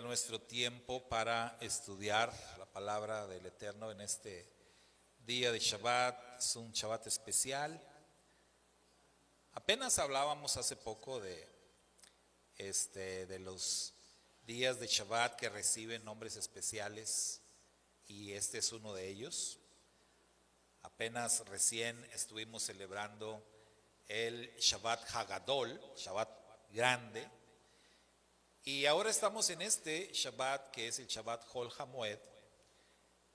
poner nuestro tiempo para estudiar la palabra del Eterno en este día de Shabbat. Es un Shabbat especial. Apenas hablábamos hace poco de los días de Shabbat que reciben nombres especiales, y este es uno de ellos. Apenas recién estuvimos celebrando el Shabbat Hagadol, Shabbat grande, y ahora estamos en este Shabbat que es el Shabbat Hol HaMoed,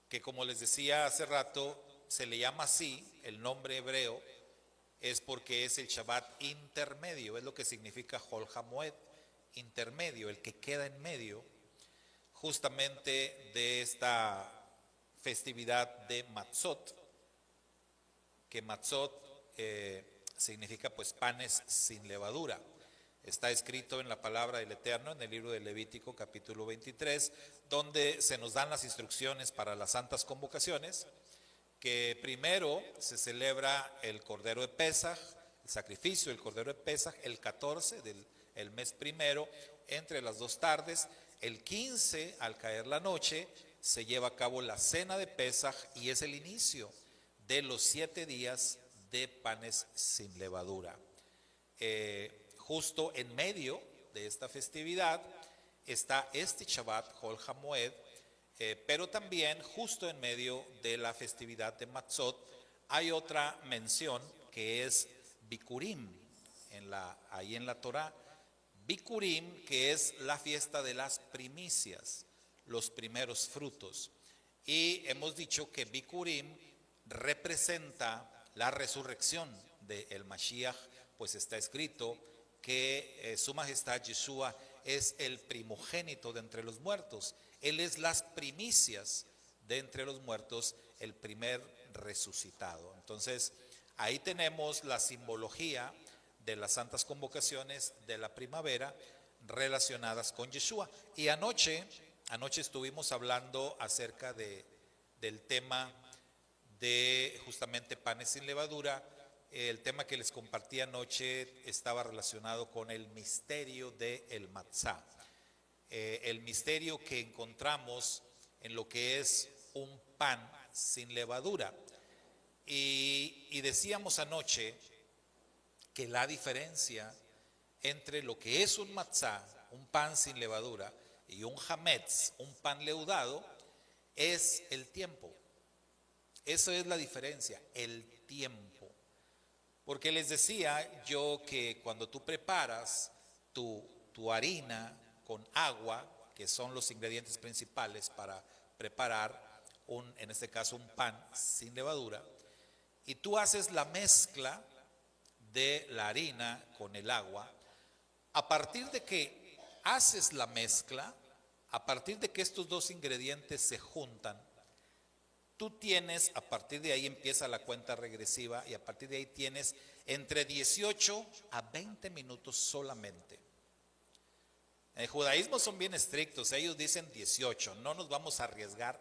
que como les decía hace rato, se le llama así. El nombre hebreo es porque es el Shabbat intermedio, es lo que significa Hol HaMoed, intermedio, el que queda en medio justamente de esta festividad de Matzot, que Matzot significa pues panes sin levadura. Está escrito en la palabra del Eterno en el libro de Levítico capítulo 23, donde se nos dan las instrucciones para las santas convocaciones, que primero se celebra el Cordero de Pesaj, el sacrificio del Cordero de Pesaj, el 14 del mes primero, entre las 2 tardes. El 15, al caer la noche, se lleva a cabo la cena de Pesaj, y es el inicio de los 7 días de panes sin levadura. Justo en medio de esta festividad está este Shabbat Hol HaMoed, pero también justo en medio de la festividad de Matzot hay otra mención que es Bikurim, ahí en la Torah. Bikurim, que es la fiesta de las primicias, los primeros frutos. Y hemos dicho que Bikurim representa la resurrección del Mashiach, pues está escrito que su majestad Yeshua es el primogénito de entre los muertos. Él es las primicias de entre los muertos, el primer resucitado. Entonces, ahí tenemos la simbología de las santas convocaciones de la primavera relacionadas con Yeshua. Y anoche estuvimos hablando acerca del tema de justamente panes sin levadura. El tema que les compartí anoche estaba relacionado con el misterio del matzá, el misterio que encontramos en lo que es un pan sin levadura. Y decíamos anoche que la diferencia entre lo que es un matzá, un pan sin levadura, y un hametz, un pan leudado, es el tiempo. Eso es la diferencia, el tiempo. Porque les decía yo que cuando tú preparas tu harina con agua, que son los ingredientes principales para preparar en este caso un pan sin levadura, y tú haces la mezcla de la harina con el agua, a partir de que haces la mezcla, a partir de que estos dos ingredientes se juntan, tú tienes, a partir de ahí empieza la cuenta regresiva, y a partir de ahí tienes entre 18 a 20 minutos solamente. En el judaísmo son bien estrictos, ellos dicen 18, no nos vamos a arriesgar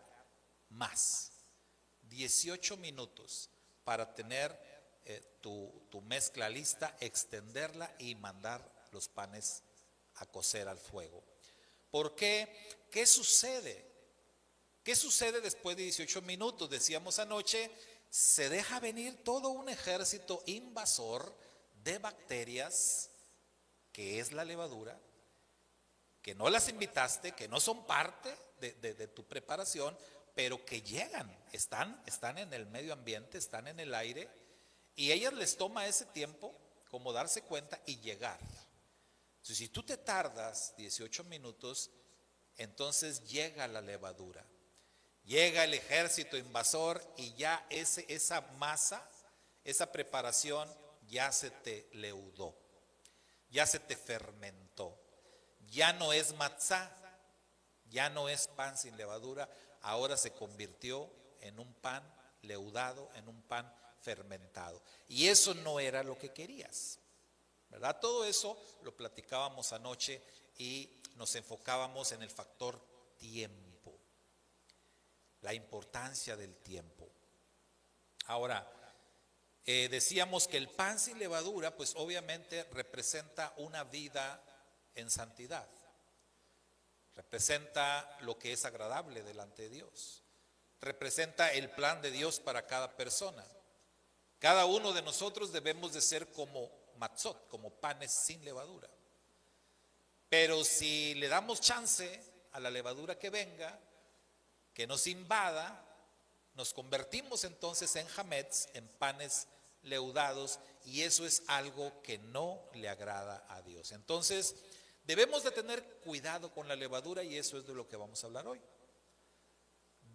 más. 18 minutos para tener tu mezcla lista, extenderla y mandar los panes a cocer al fuego. ¿Por qué? ¿Qué sucede? ¿Qué sucede después de 18 minutos? Decíamos anoche, se deja venir todo un ejército invasor de bacterias, que es la levadura, que no las invitaste, que no son parte de tu preparación, pero que llegan, están en el medio ambiente, están en el aire, y a ellas les toma ese tiempo como darse cuenta y llegar. Entonces, si tú te tardas 18 minutos, entonces llega la levadura. Llega el ejército invasor y ya esa masa, esa preparación ya se te leudó, ya se te fermentó. Ya no es matzá, ya no es pan sin levadura, ahora se convirtió en un pan leudado, en un pan fermentado. Y eso no era lo que querías, ¿verdad? Todo eso lo platicábamos anoche y nos enfocábamos en el factor tiempo. La importancia del tiempo. Ahora, decíamos que el pan sin levadura, pues obviamente representa una vida en santidad. representa lo que es agradable delante de Dios, representa el plan de Dios para cada persona. Cada uno de nosotros debemos de ser como matzot, como panes sin levadura. Pero si le damos chance a la levadura que venga, que nos invada, nos convertimos entonces en hametz, en panes leudados, y eso es algo que no le agrada a Dios. Entonces, debemos de tener cuidado con la levadura, y eso es de lo que vamos a hablar hoy.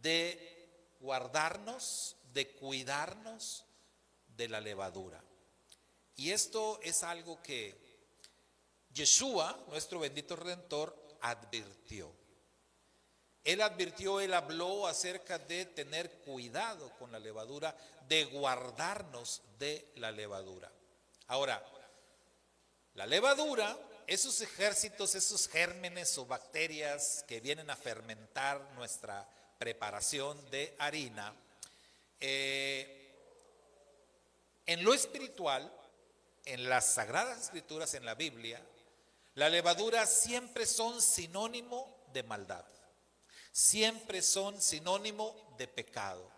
De guardarnos, de cuidarnos de la levadura. Y esto es algo que Yeshua, nuestro bendito Redentor, advirtió. Él advirtió, él habló acerca de tener cuidado con la levadura, de guardarnos de la levadura. Ahora, la levadura, esos ejércitos, esos gérmenes o bacterias que vienen a fermentar nuestra preparación de harina, en lo espiritual, en las Sagradas Escrituras, en la Biblia, la levadura siempre son sinónimo de maldad. Siempre son sinónimo de pecado.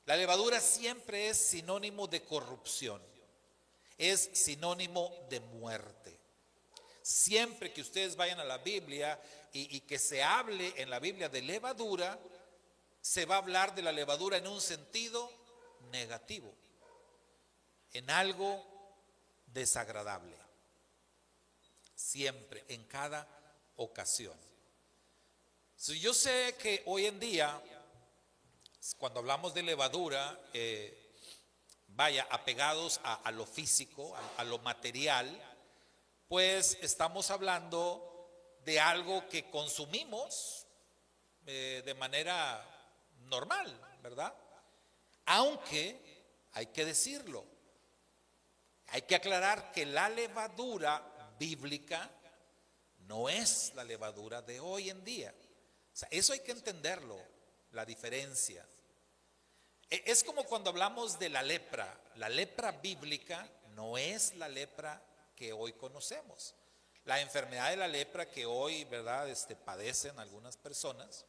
La levadura siempre es sinónimo de corrupción. Es sinónimo de muerte. Siempre que ustedes vayan a la Biblia y que se hable en la Biblia de levadura, se va a hablar de la levadura en un sentido negativo, en algo desagradable. Siempre, en cada ocasión. Si yo sé que hoy en día, cuando hablamos de levadura, apegados a lo físico, a lo material, pues estamos hablando de algo que consumimos de manera normal, ¿verdad? Aunque hay que decirlo, hay que aclarar que la levadura bíblica no es la levadura de hoy en día. O sea, eso hay que entenderlo, la diferencia. Es como cuando hablamos de la lepra. La lepra bíblica no es la lepra que hoy conocemos. La enfermedad de la lepra que hoy, ¿verdad?, padecen algunas personas,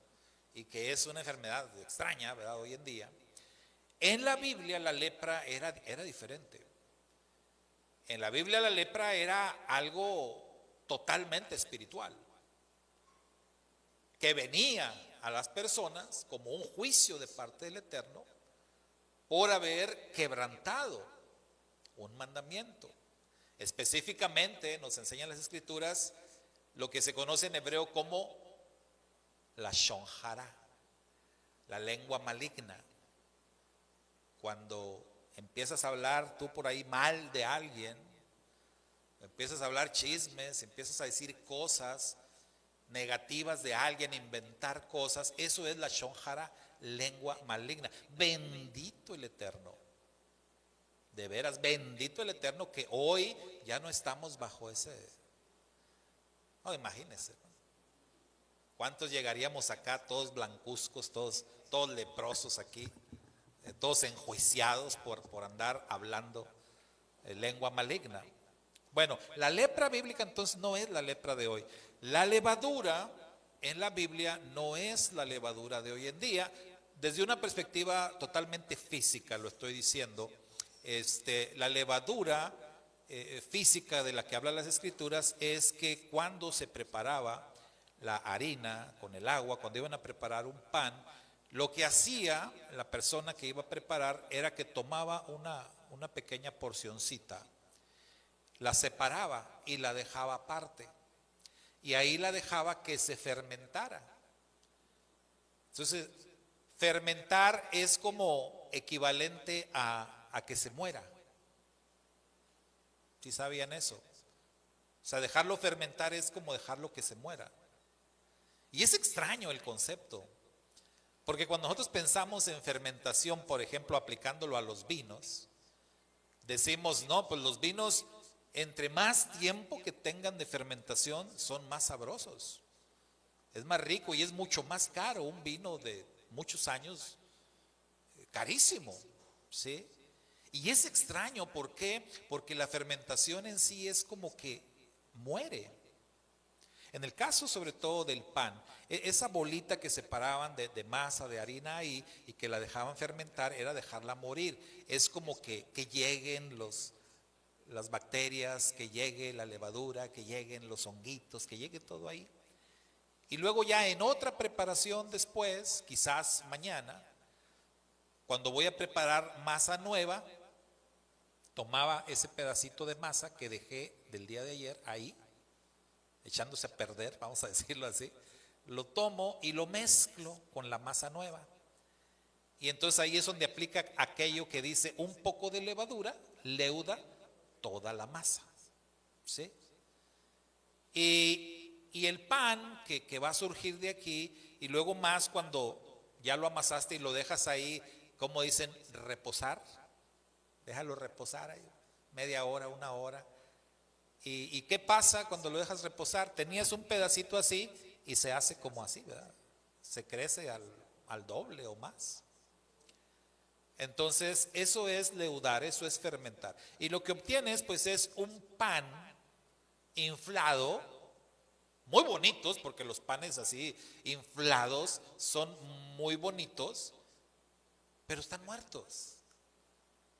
y que es una enfermedad extraña, ¿verdad?, hoy en día. En la Biblia la lepra era diferente. En la Biblia la lepra era algo totalmente espiritual, que venía a las personas como un juicio de parte del Eterno por haber quebrantado un mandamiento. Específicamente nos enseñan las Escrituras lo que se conoce en hebreo como la lashon hara, la lengua maligna. Cuando empiezas a hablar tú por ahí mal de alguien, empiezas a hablar chismes, empiezas a decir cosas negativas de alguien, inventar cosas, eso es la lashon hara, lengua maligna. Bendito el Eterno, de veras, bendito el Eterno, que hoy ya no estamos bajo ese. No, imagínense, ¿no? ¿Cuántos llegaríamos acá todos blancuzcos, todos leprosos aquí, todos enjuiciados por andar hablando lengua maligna? Bueno, la lepra bíblica entonces no es la lepra de hoy. La levadura en la Biblia no es la levadura de hoy en día. Desde una perspectiva totalmente física lo estoy diciendo. La levadura física de la que hablan las Escrituras es que cuando se preparaba la harina con el agua, cuando iban a preparar un pan, lo que hacía la persona que iba a preparar era que tomaba una pequeña porcioncita, la separaba y la dejaba aparte, y ahí la dejaba que se fermentara. Entonces, fermentar es como equivalente a que se muera. ¿Sí sabían eso? O sea, dejarlo fermentar es como dejarlo que se muera. Y es extraño el concepto, porque cuando nosotros pensamos en fermentación, por ejemplo, aplicándolo a los vinos, decimos, no, pues los vinos, entre más tiempo que tengan de fermentación, son más sabrosos. Es más rico y es mucho más caro un vino de muchos años, carísimo, ¿sí? Y es extraño, ¿por qué? Porque la fermentación en sí es como que muere. En el caso sobre todo del pan, esa bolita que separaban de masa, de harina ahí y que la dejaban fermentar era dejarla morir. Es como que lleguen las bacterias, que llegue la levadura, que lleguen los honguitos, que llegue todo ahí. Y luego ya en otra preparación después, quizás mañana, cuando voy a preparar masa nueva, tomaba ese pedacito de masa que dejé del día de ayer ahí, echándose a perder, vamos a decirlo así, lo tomo y lo mezclo con la masa nueva. Y entonces ahí es donde aplica aquello que dice un poco de levadura, leuda toda la masa. ¿Sí? Y el pan que va a surgir de aquí, y luego más cuando ya lo amasaste y lo dejas ahí, como dicen, reposar, déjalo reposar ahí, media hora, una hora. ¿Y qué pasa cuando lo dejas reposar? Tenías un pedacito así y se hace como así, ¿verdad? Se crece al doble o más. Entonces, eso es leudar, eso es fermentar. Y lo que obtienes, pues, es un pan inflado, muy bonitos, porque los panes así inflados son muy bonitos, pero están muertos.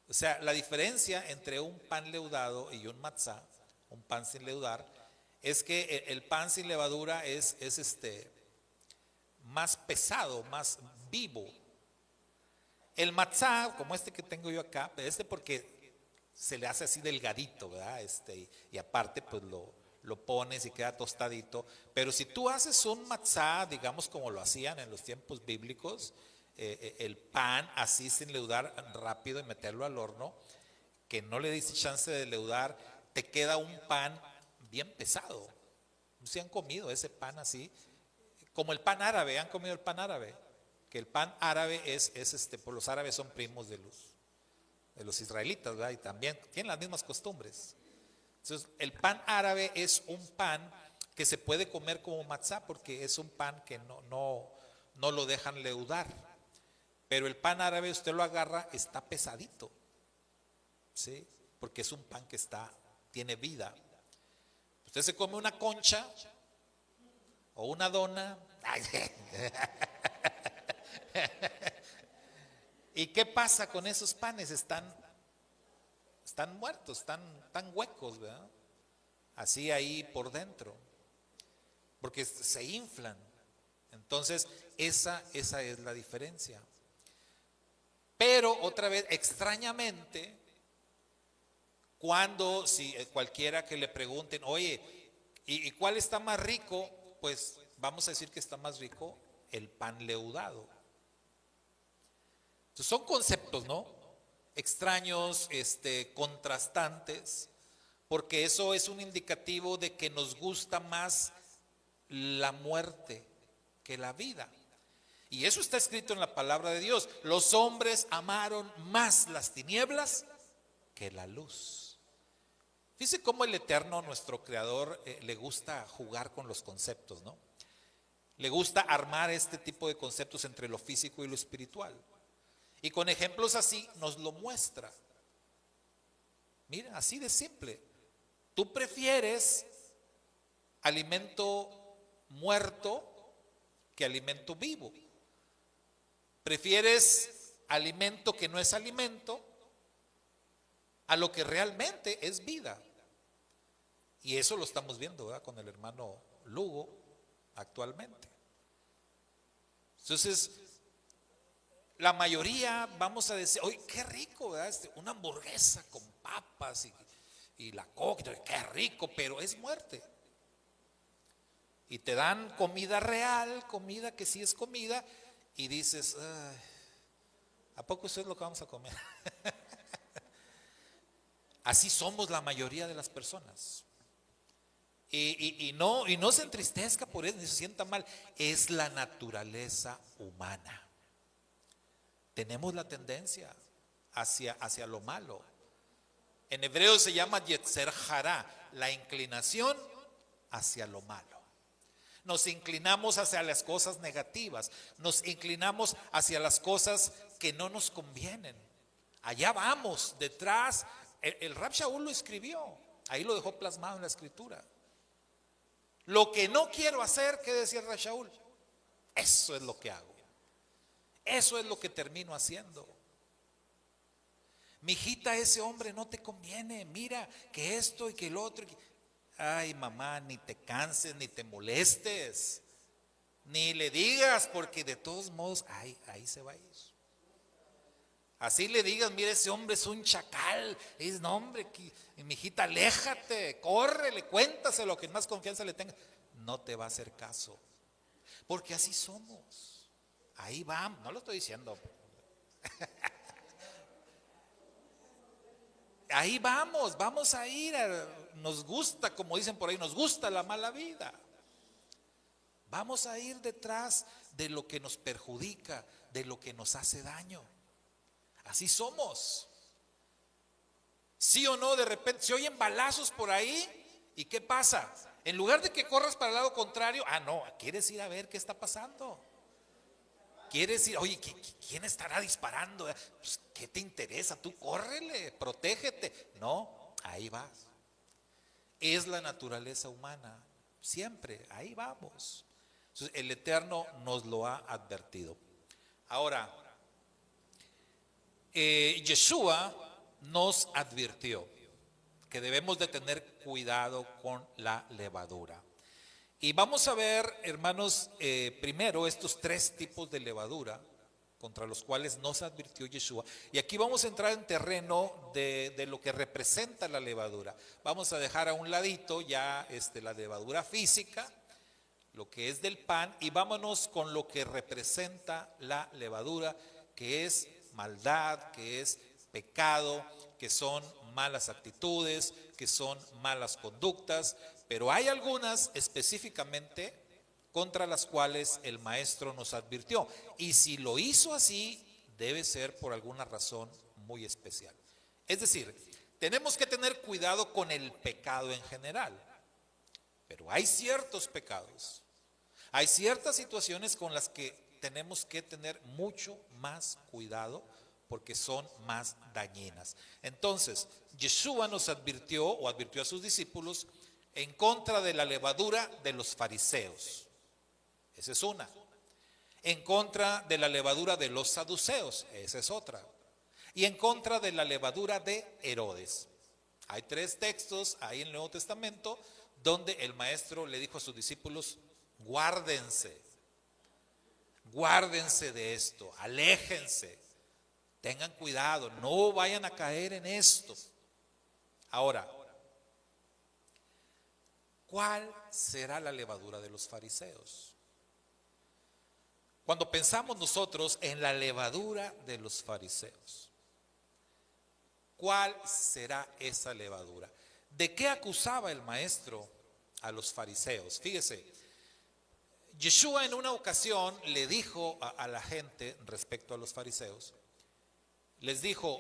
O sea, la diferencia entre un pan leudado y un matzá, un pan sin leudar, es que el pan sin levadura es más pesado, más vivo. El matzá, como este que tengo yo acá, porque se le hace así delgadito, ¿verdad? Y aparte pues lo pones y queda tostadito. Pero si tú haces un matzá, digamos como lo hacían en los tiempos bíblicos, el pan así sin leudar rápido y meterlo al horno, que no le dice chance de leudar, te queda un pan bien pesado. ¿Se han comido ese pan así? Como el pan árabe, ¿han comido el pan árabe? Que el pan árabe es pues los árabes son primos de los israelitas, ¿verdad? Y también tienen las mismas costumbres. Entonces, el pan árabe es un pan que se puede comer como matzá porque es un pan que no lo dejan leudar. Pero el pan árabe usted lo agarra, está pesadito, ¿sí? Porque es un pan que tiene vida. Usted se come una concha o una dona. ¿Y qué pasa con esos panes? Están muertos, están huecos, ¿verdad? Así ahí por dentro, porque se inflan. Entonces, esa es la diferencia. Pero otra vez, extrañamente, cuando si cualquiera que le pregunten, oye, ¿y cuál está más rico? Pues vamos a decir que está más rico el pan leudado. Entonces, son conceptos, ¿no? Extraños, contrastantes, porque eso es un indicativo de que nos gusta más la muerte que la vida. Y eso está escrito en la palabra de Dios. Los hombres amaron más las tinieblas que la luz. Fíjese cómo el Eterno, nuestro Creador, le gusta jugar con los conceptos, ¿no? Le gusta armar este tipo de conceptos entre lo físico y lo espiritual. Y con ejemplos así nos lo muestra. Mira, así de simple. Tú prefieres alimento muerto que alimento vivo. Prefieres alimento que no es alimento a lo que realmente es vida. Y eso lo estamos viendo, ¿verdad? Con el hermano Lugo actualmente. Entonces, la mayoría vamos a decir, oye, qué rico, ¿verdad? Una hamburguesa con papas y la coca, qué rico, pero es muerte. Y te dan comida real, comida que sí es comida, y dices, ¿a poco eso es lo que vamos a comer? Así somos la mayoría de las personas. Y no se entristezca por eso, ni se sienta mal. Es la naturaleza humana. Tenemos la tendencia hacia lo malo. En hebreo se llama Yetzer Hará, la inclinación hacia lo malo. Nos inclinamos hacia las cosas negativas, nos inclinamos hacia las cosas que no nos convienen. Allá vamos, detrás. El Rab Shaul lo escribió, ahí lo dejó plasmado en la escritura. Lo que no quiero hacer, ¿qué decía el rey Shaul? Eso es lo que hago. Eso es lo que termino haciendo. Mijita, ese hombre no te conviene. Mira que esto y que el otro. Ay, mamá, ni te canses, ni te molestes, ni le digas, porque de todos modos, ahí se va a ir. Así le digas, mira, ese hombre es un chacal. Es, no, hombre, mijita, aléjate, córrele, cuéntaselo, que más confianza le tenga. No te va a hacer caso, porque así somos. Ahí vamos, no lo estoy diciendo. Ahí vamos a ir, nos gusta, como dicen por ahí, nos gusta la mala vida. Vamos a ir detrás de lo que nos perjudica, de lo que nos hace daño. Así somos. ¿Sí o no? De repente se oyen balazos por ahí, ¿y qué pasa? En lugar de que corras para el lado contrario, no, quieres ir a ver qué está pasando. Quieres ir, oye, ¿quién estará disparando? Pues, ¿qué te interesa? Tú córrele, protégete. No, ahí vas. Es la naturaleza humana, siempre, ahí vamos. Entonces, el Eterno nos lo ha advertido. Ahora, Yeshua nos advirtió que debemos de tener cuidado con la levadura. Y vamos a ver, hermanos, primero estos tres tipos de levadura contra los cuales nos advirtió Yeshua. Y aquí vamos a entrar en terreno de lo que representa la levadura. Vamos a dejar a un ladito ya la levadura física, lo que es del pan, y vámonos con lo que representa la levadura, que es maldad, que es pecado, que son malas actitudes, que son malas conductas. Pero hay algunas específicamente contra las cuales el maestro nos advirtió. Y si lo hizo así, debe ser por alguna razón muy especial. Es decir, tenemos que tener cuidado con el pecado en general. Pero hay ciertos pecados, hay ciertas situaciones con las que tenemos que tener mucho más cuidado porque son más dañinas. Entonces, Yeshua nos advirtió o advirtió a sus discípulos en contra de la levadura de los fariseos. Esa es una. En contra de la levadura de los saduceos. Esa es otra. Y en contra de la levadura de Herodes. Hay tres textos ahí en el Nuevo Testamento donde el maestro le dijo a sus discípulos: guárdense de esto, aléjense, tengan cuidado, no vayan a caer en esto. Ahora, ¿cuál será la levadura de los fariseos? Cuando pensamos nosotros en la levadura de los fariseos, ¿cuál será esa levadura? ¿De qué acusaba el maestro a los fariseos? Fíjese, Yeshua en una ocasión le dijo a la gente respecto a los fariseos, les dijo: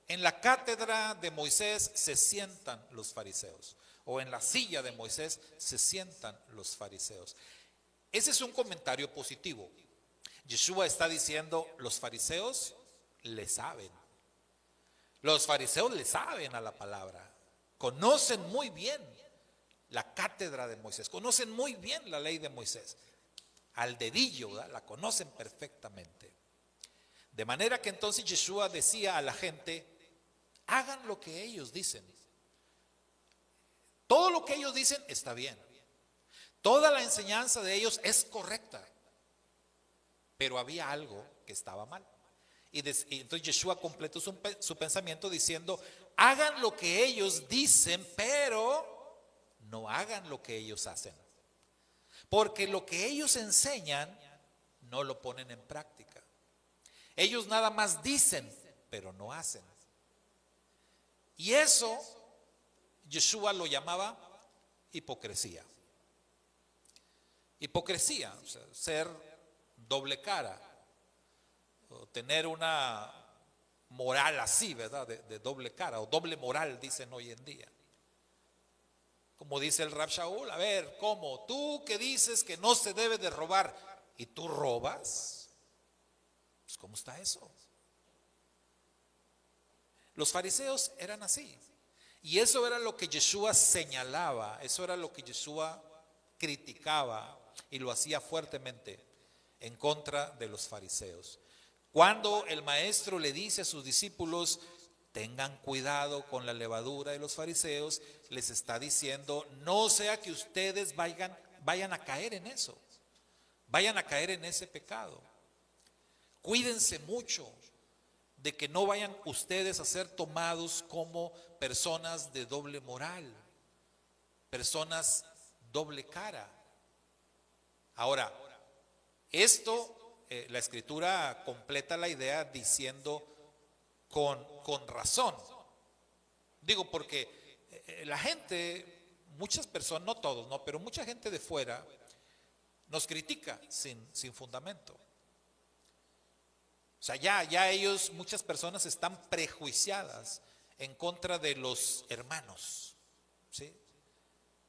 en la cátedra de Moisés se sientan los fariseos, o en la silla de Moisés se sientan los fariseos. Ese es un comentario positivo. Yeshua está diciendo: los fariseos le saben. Los fariseos le saben a la palabra, conocen muy bien la cátedra de Moisés, conocen muy bien la ley de Moisés, al dedillo, ¿verdad? La conocen perfectamente. De manera que entonces Yeshua decía a la gente: hagan lo que ellos dicen. Todo lo que ellos dicen está bien. Toda la enseñanza de ellos es correcta. Pero había algo que estaba mal. Y entonces Yeshua completó su pensamiento diciendo: hagan lo que ellos dicen, pero no hagan lo que ellos hacen. Porque lo que ellos enseñan no lo ponen en práctica. Ellos nada más dicen, pero no hacen. Y eso Yeshua lo llamaba hipocresía. Hipocresía, o sea, ser doble cara, o tener una moral así, ¿verdad? De doble cara, o doble moral, dicen hoy en día. Como dice el Rab Shaul: a ver, ¿cómo? Tú que dices que no se debe de robar, ¿y tú robas? Pues, ¿cómo está eso? Los fariseos eran así. Y eso era lo que Yeshua señalaba, eso era lo que Yeshua criticaba y lo hacía fuertemente en contra de los fariseos. Cuando el maestro le dice a sus discípulos, tengan cuidado con la levadura de los fariseos, les está diciendo, no sea que ustedes vayan a caer en eso, vayan a caer en ese pecado. Cuídense mucho de que no vayan ustedes a ser tomados como personas de doble moral, personas doble cara. Ahora, esto, la Escritura completa la idea diciendo con razón. Digo, porque la gente, muchas personas, no todos, no, pero mucha gente de fuera nos critica sin fundamento. O sea, ya ellos, muchas personas están prejuiciadas en contra de los hermanos, ¿sí?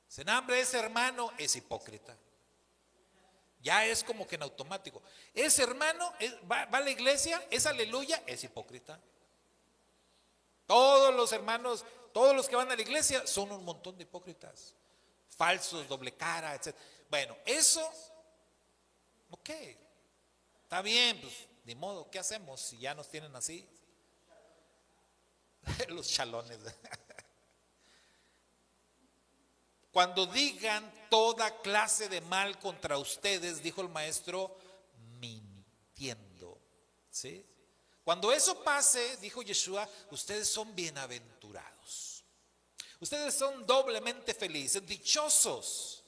Dicen, hombre, ese hermano es hipócrita. Ya es como que en automático. Ese hermano va a la iglesia, es aleluya, es hipócrita. Todos los hermanos, todos los que van a la iglesia son un montón de hipócritas, falsos, doble cara, etc. Bueno, eso, ok, está bien, pues ni modo, ¿qué hacemos si ya nos tienen así? Los chalones. Cuando digan toda clase de mal contra ustedes, dijo el maestro, mintiendo, ¿sí? Cuando eso pase, dijo Yeshua, ustedes son bienaventurados. Ustedes son doblemente felices, dichosos.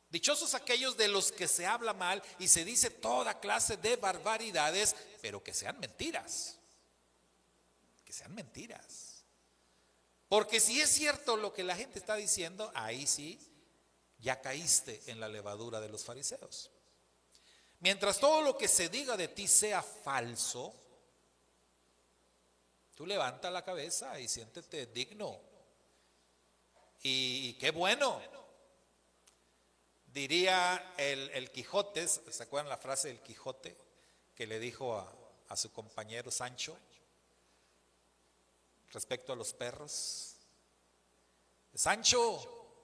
Dichosos aquellos de los que se habla mal y se dice toda clase de barbaridades, pero que sean mentiras. Que sean mentiras. Porque si es cierto lo que la gente está diciendo, ahí sí, ya caíste en la levadura de los fariseos. Mientras todo lo que se diga de ti sea falso, tú levanta la cabeza y siéntete digno. Y qué bueno. Diría el Quijote, ¿se acuerdan la frase del Quijote que le dijo a su compañero Sancho respecto a los perros? Sancho,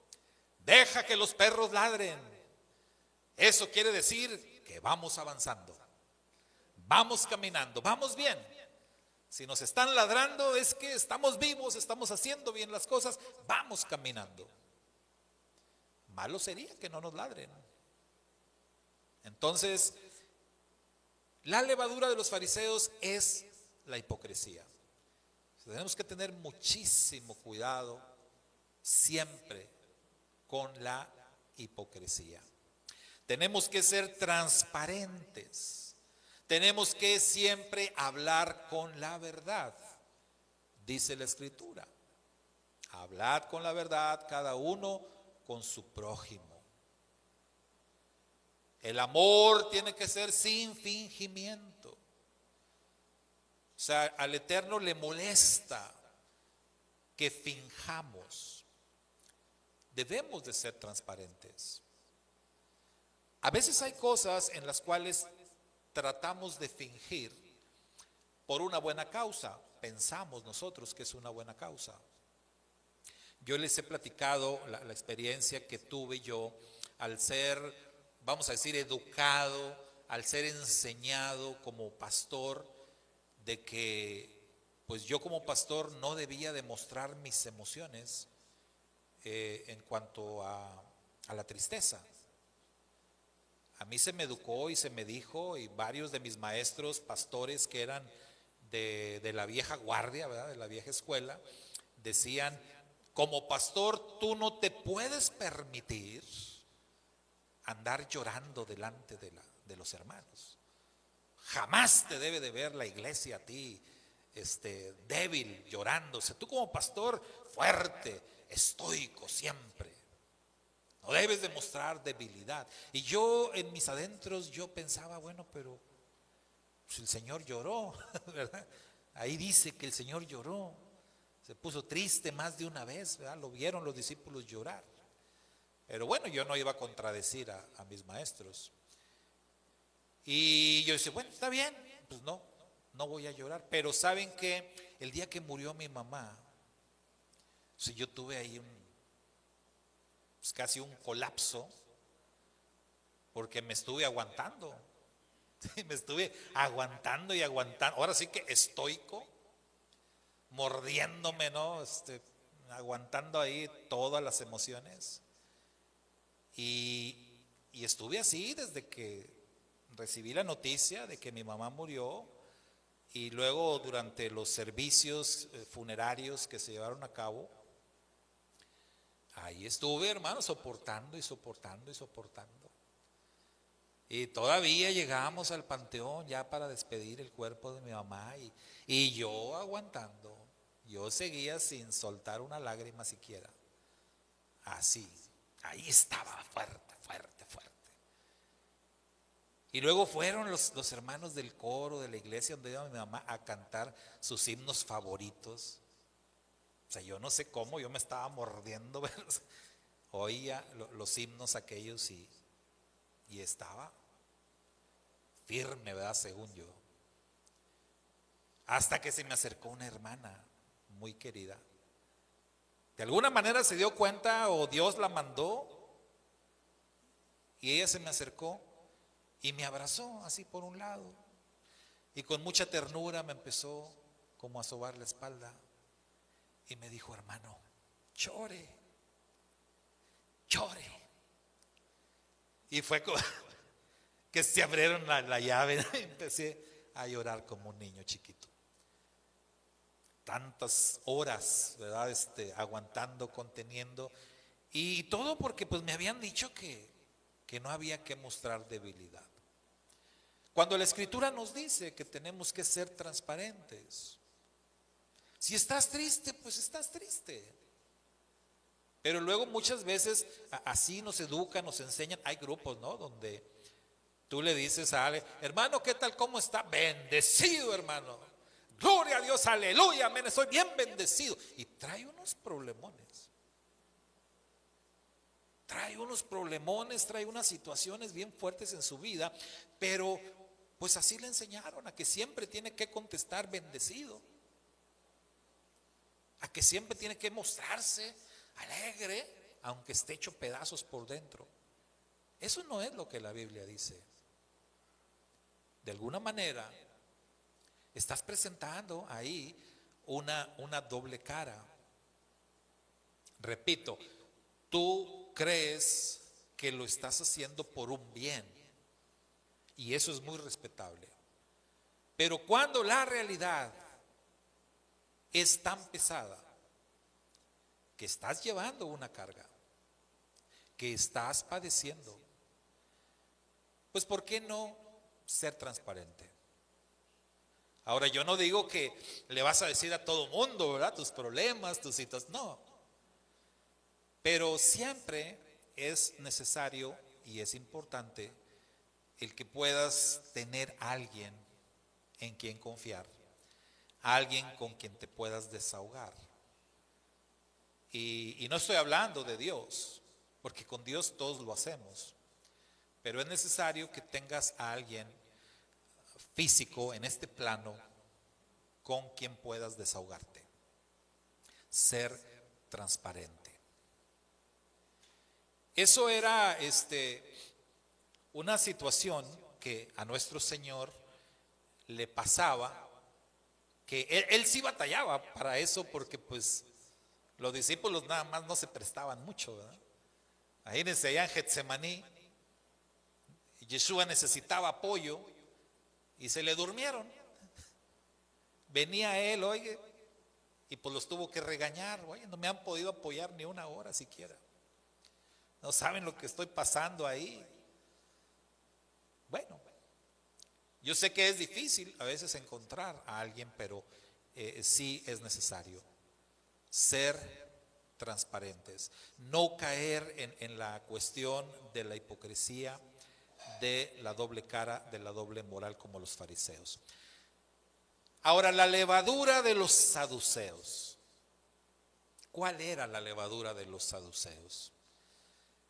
deja que los perros ladren. Eso quiere decir que vamos avanzando, vamos caminando, vamos bien. Si nos están ladrando es que estamos vivos, estamos haciendo bien las cosas, vamos caminando. Malo sería que no nos ladren. Entonces, la levadura de los fariseos es la hipocresía. Tenemos que tener muchísimo cuidado siempre con la hipocresía. Tenemos que ser transparentes. Tenemos que siempre hablar con la verdad. Dice la Escritura, hablad con la verdad cada uno con su prójimo. El amor tiene que ser sin fingimiento. O sea, al Eterno le molesta que finjamos. Debemos de ser transparentes. A veces hay cosas en las cuales tratamos de fingir por una buena causa. Pensamos nosotros que es una buena causa. Yo les he platicado la experiencia que tuve yo al ser, vamos a decir, educado, al ser enseñado como pastor, de que pues yo como pastor no debía demostrar mis emociones en cuanto a la tristeza. A mí se me educó y se me dijo, y varios de mis maestros, pastores que eran de la vieja guardia, ¿verdad?, de la vieja escuela, decían, como pastor tú no te puedes permitir andar llorando delante de los hermanos. Jamás te debe de ver la iglesia a ti débil, llorándose. Tú como pastor fuerte, estoico siempre. No debes demostrar debilidad. Y yo en mis adentros yo pensaba, bueno, pero pues el Señor lloró, ¿verdad? Ahí dice que el Señor lloró. Se puso triste más de una vez, ¿verdad? Lo vieron los discípulos llorar. Pero bueno, yo no iba a contradecir a mis maestros. Y yo decía, bueno, está bien, pues no voy a llorar. Pero ¿saben qué? El día que murió mi mamá, o sea, yo tuve ahí casi un colapso, porque me estuve aguantando. Me estuve aguantando y aguantando. Ahora sí que estoico, mordiéndome, ¿no? Aguantando ahí todas las emociones. Y estuve así desde que recibí la noticia de que mi mamá murió, y luego durante los servicios funerarios que se llevaron a cabo. Ahí estuve, hermano, soportando y soportando y soportando. Y todavía llegamos al panteón ya para despedir el cuerpo de mi mamá, y yo aguantando. Yo seguía sin soltar una lágrima siquiera. Así, ahí estaba fuerte, fuerte, fuerte. Y luego fueron los hermanos del coro de la iglesia donde iba mi mamá a cantar sus himnos favoritos. O sea, yo no sé cómo, yo me estaba mordiendo, ¿verdad? Oía los himnos aquellos y estaba firme, ¿verdad? Según yo. Hasta que se me acercó una hermana muy querida. De alguna manera se dio cuenta, o Dios la mandó, y ella se me acercó y me abrazó así por un lado, y con mucha ternura me empezó como a sobar la espalda y me dijo: hermano, llore, llore. Y fue como que se abrieron la llave y empecé a llorar como un niño chiquito. Tantas horas, ¿verdad? Aguantando, conteniendo, y todo porque pues me habían dicho que no había que mostrar debilidad. Cuando la Escritura nos dice que tenemos que ser transparentes. Si estás triste, pues estás triste. Pero luego muchas veces así nos educan, nos enseñan. Hay grupos, ¿no? Donde tú le dices a alguien: hermano, ¿qué tal? ¿Cómo está? Bendecido, hermano. Gloria a Dios, aleluya, amén, estoy bien bendecido. Y trae unos problemones. Trae unas situaciones bien fuertes en su vida, pero pues así le enseñaron, a que siempre tiene que contestar bendecido, a que siempre tiene que mostrarse alegre, aunque esté hecho pedazos por dentro. Eso no es lo que la Biblia dice. De alguna manera estás presentando ahí una doble cara. Repito, tú crees que lo estás haciendo por un bien, y eso es muy respetable. Pero cuando la realidad es tan pesada, que estás llevando una carga, que estás padeciendo, pues ¿por qué no ser transparente? Ahora, yo no digo que le vas a decir a todo mundo, ¿verdad?, tus problemas, tus situaciones, no. Pero siempre es necesario y es importante el que puedas tener a alguien en quien confiar, alguien con quien te puedas desahogar. Y no estoy hablando de Dios, porque con Dios todos lo hacemos, pero es necesario que tengas a alguien físico en este plano con quien puedas desahogarte, ser transparente. Eso era una situación que a nuestro Señor le pasaba, que él sí batallaba para eso, porque pues los discípulos nada más no se prestaban mucho, ¿verdad? Ahí allá en Getsemaní, Yeshua necesitaba apoyo y se le durmieron. Venía él, oye, y pues los tuvo que regañar. Oye, no me han podido apoyar ni una hora siquiera. No saben lo que estoy pasando ahí. Bueno, yo sé que es difícil a veces encontrar a alguien, pero sí es necesario ser transparentes, no caer en la cuestión de la hipocresía, de la doble cara, de la doble moral como los fariseos. Ahora, la levadura de los saduceos. ¿Cuál era la levadura de los saduceos?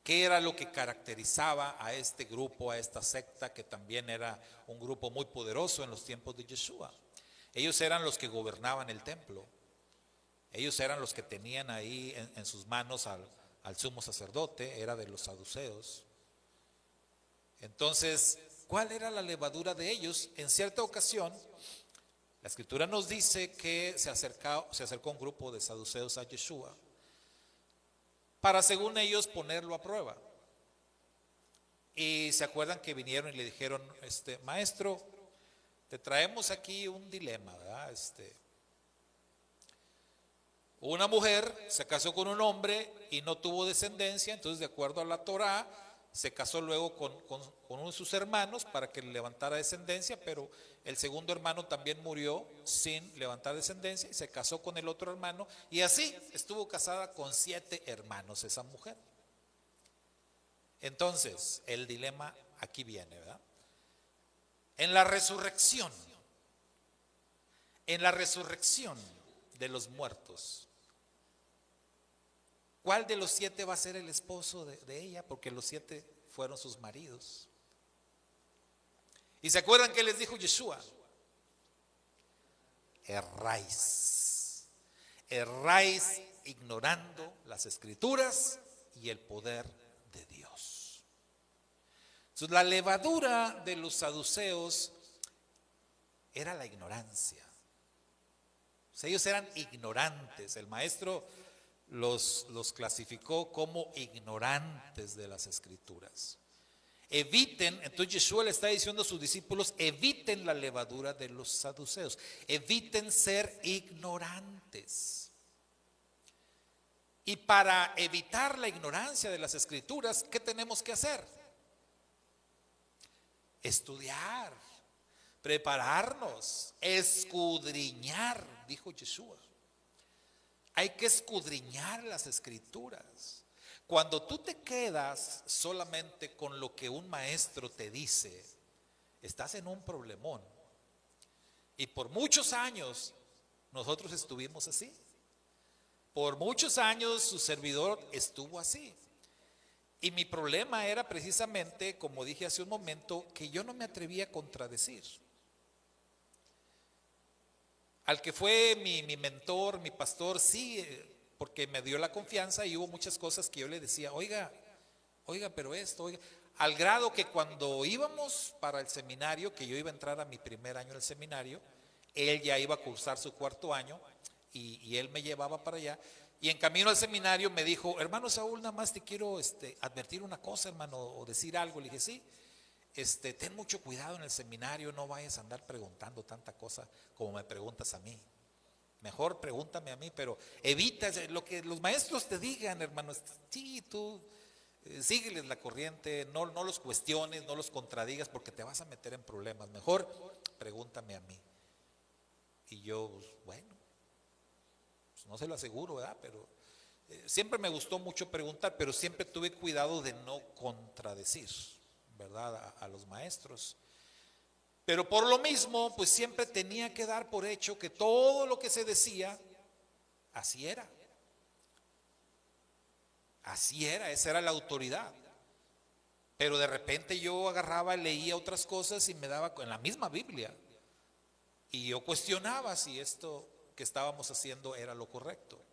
¿Qué era lo que caracterizaba a este grupo, a esta secta, que también era un grupo muy poderoso en los tiempos de Yeshua? Ellos eran los que gobernaban el templo. Ellos eran los que tenían ahí en sus manos al sumo sacerdote, era de los saduceos. Entonces, ¿cuál era la levadura de ellos? En cierta ocasión, la escritura nos dice que se acercó un grupo de saduceos a Yeshua para, según ellos, ponerlo a prueba. Y se acuerdan que vinieron y le dijeron, maestro, te traemos aquí un dilema, ¿verdad? Una mujer se casó con un hombre y no tuvo descendencia, entonces de acuerdo a la Torá, se casó luego con uno de sus hermanos para que le levantara descendencia, pero el segundo hermano también murió sin levantar descendencia y se casó con el otro hermano, y así estuvo casada con 7 hermanos esa mujer. Entonces, el dilema aquí viene, ¿verdad? En la resurrección de los muertos, ¿cuál de los 7 va a ser el esposo de ella? Porque los 7 fueron sus maridos. ¿Y se acuerdan que les dijo Yeshua? Erráis ignorando las escrituras y el poder de Dios. Entonces, la levadura de los saduceos era la ignorancia. O sea, ellos eran ignorantes. El maestro los clasificó como ignorantes de las escrituras. Eviten, entonces Yeshua le está diciendo a sus discípulos, eviten la levadura de los saduceos, eviten ser ignorantes. Y para evitar la ignorancia de las escrituras, ¿qué tenemos que hacer? Estudiar, prepararnos, escudriñar, dijo Yeshua. Hay que escudriñar las escrituras. Cuando tú te quedas solamente con lo que un maestro te dice, estás en un problemón. Y por muchos años nosotros estuvimos así. Por muchos años su servidor estuvo así. Y mi problema era precisamente, como dije hace un momento, que yo no me atrevía a contradecir. Al que fue mi mentor, mi pastor, sí, porque me dio la confianza y hubo muchas cosas que yo le decía, oiga, pero esto, oiga. Al grado que cuando íbamos para el seminario, que yo iba a entrar a mi primer año en el seminario, él ya iba a cursar su 4.º año y él me llevaba para allá. Y en camino al seminario me dijo, hermano Saúl, nada más te quiero advertir una cosa, hermano, o decir algo. Le dije, sí. Ten mucho cuidado en el seminario, no vayas a andar preguntando tanta cosa como me preguntas a mí. Mejor pregúntame a mí, pero evita lo que los maestros te digan, hermano. Sí, tú sígueles la corriente, no los cuestiones, no los contradigas porque te vas a meter en problemas. Mejor pregúntame a mí. Y yo, pues, bueno, pues no se lo aseguro, ¿verdad? Pero siempre me gustó mucho preguntar, pero siempre tuve cuidado de no contradecir, ¿verdad? A los maestros. Pero por lo mismo, pues siempre tenía que dar por hecho que todo lo que se decía, así era. Así era, esa era la autoridad. Pero de repente yo agarraba, leía otras cosas y me daba en la misma Biblia. Y yo cuestionaba si esto que estábamos haciendo era lo correcto.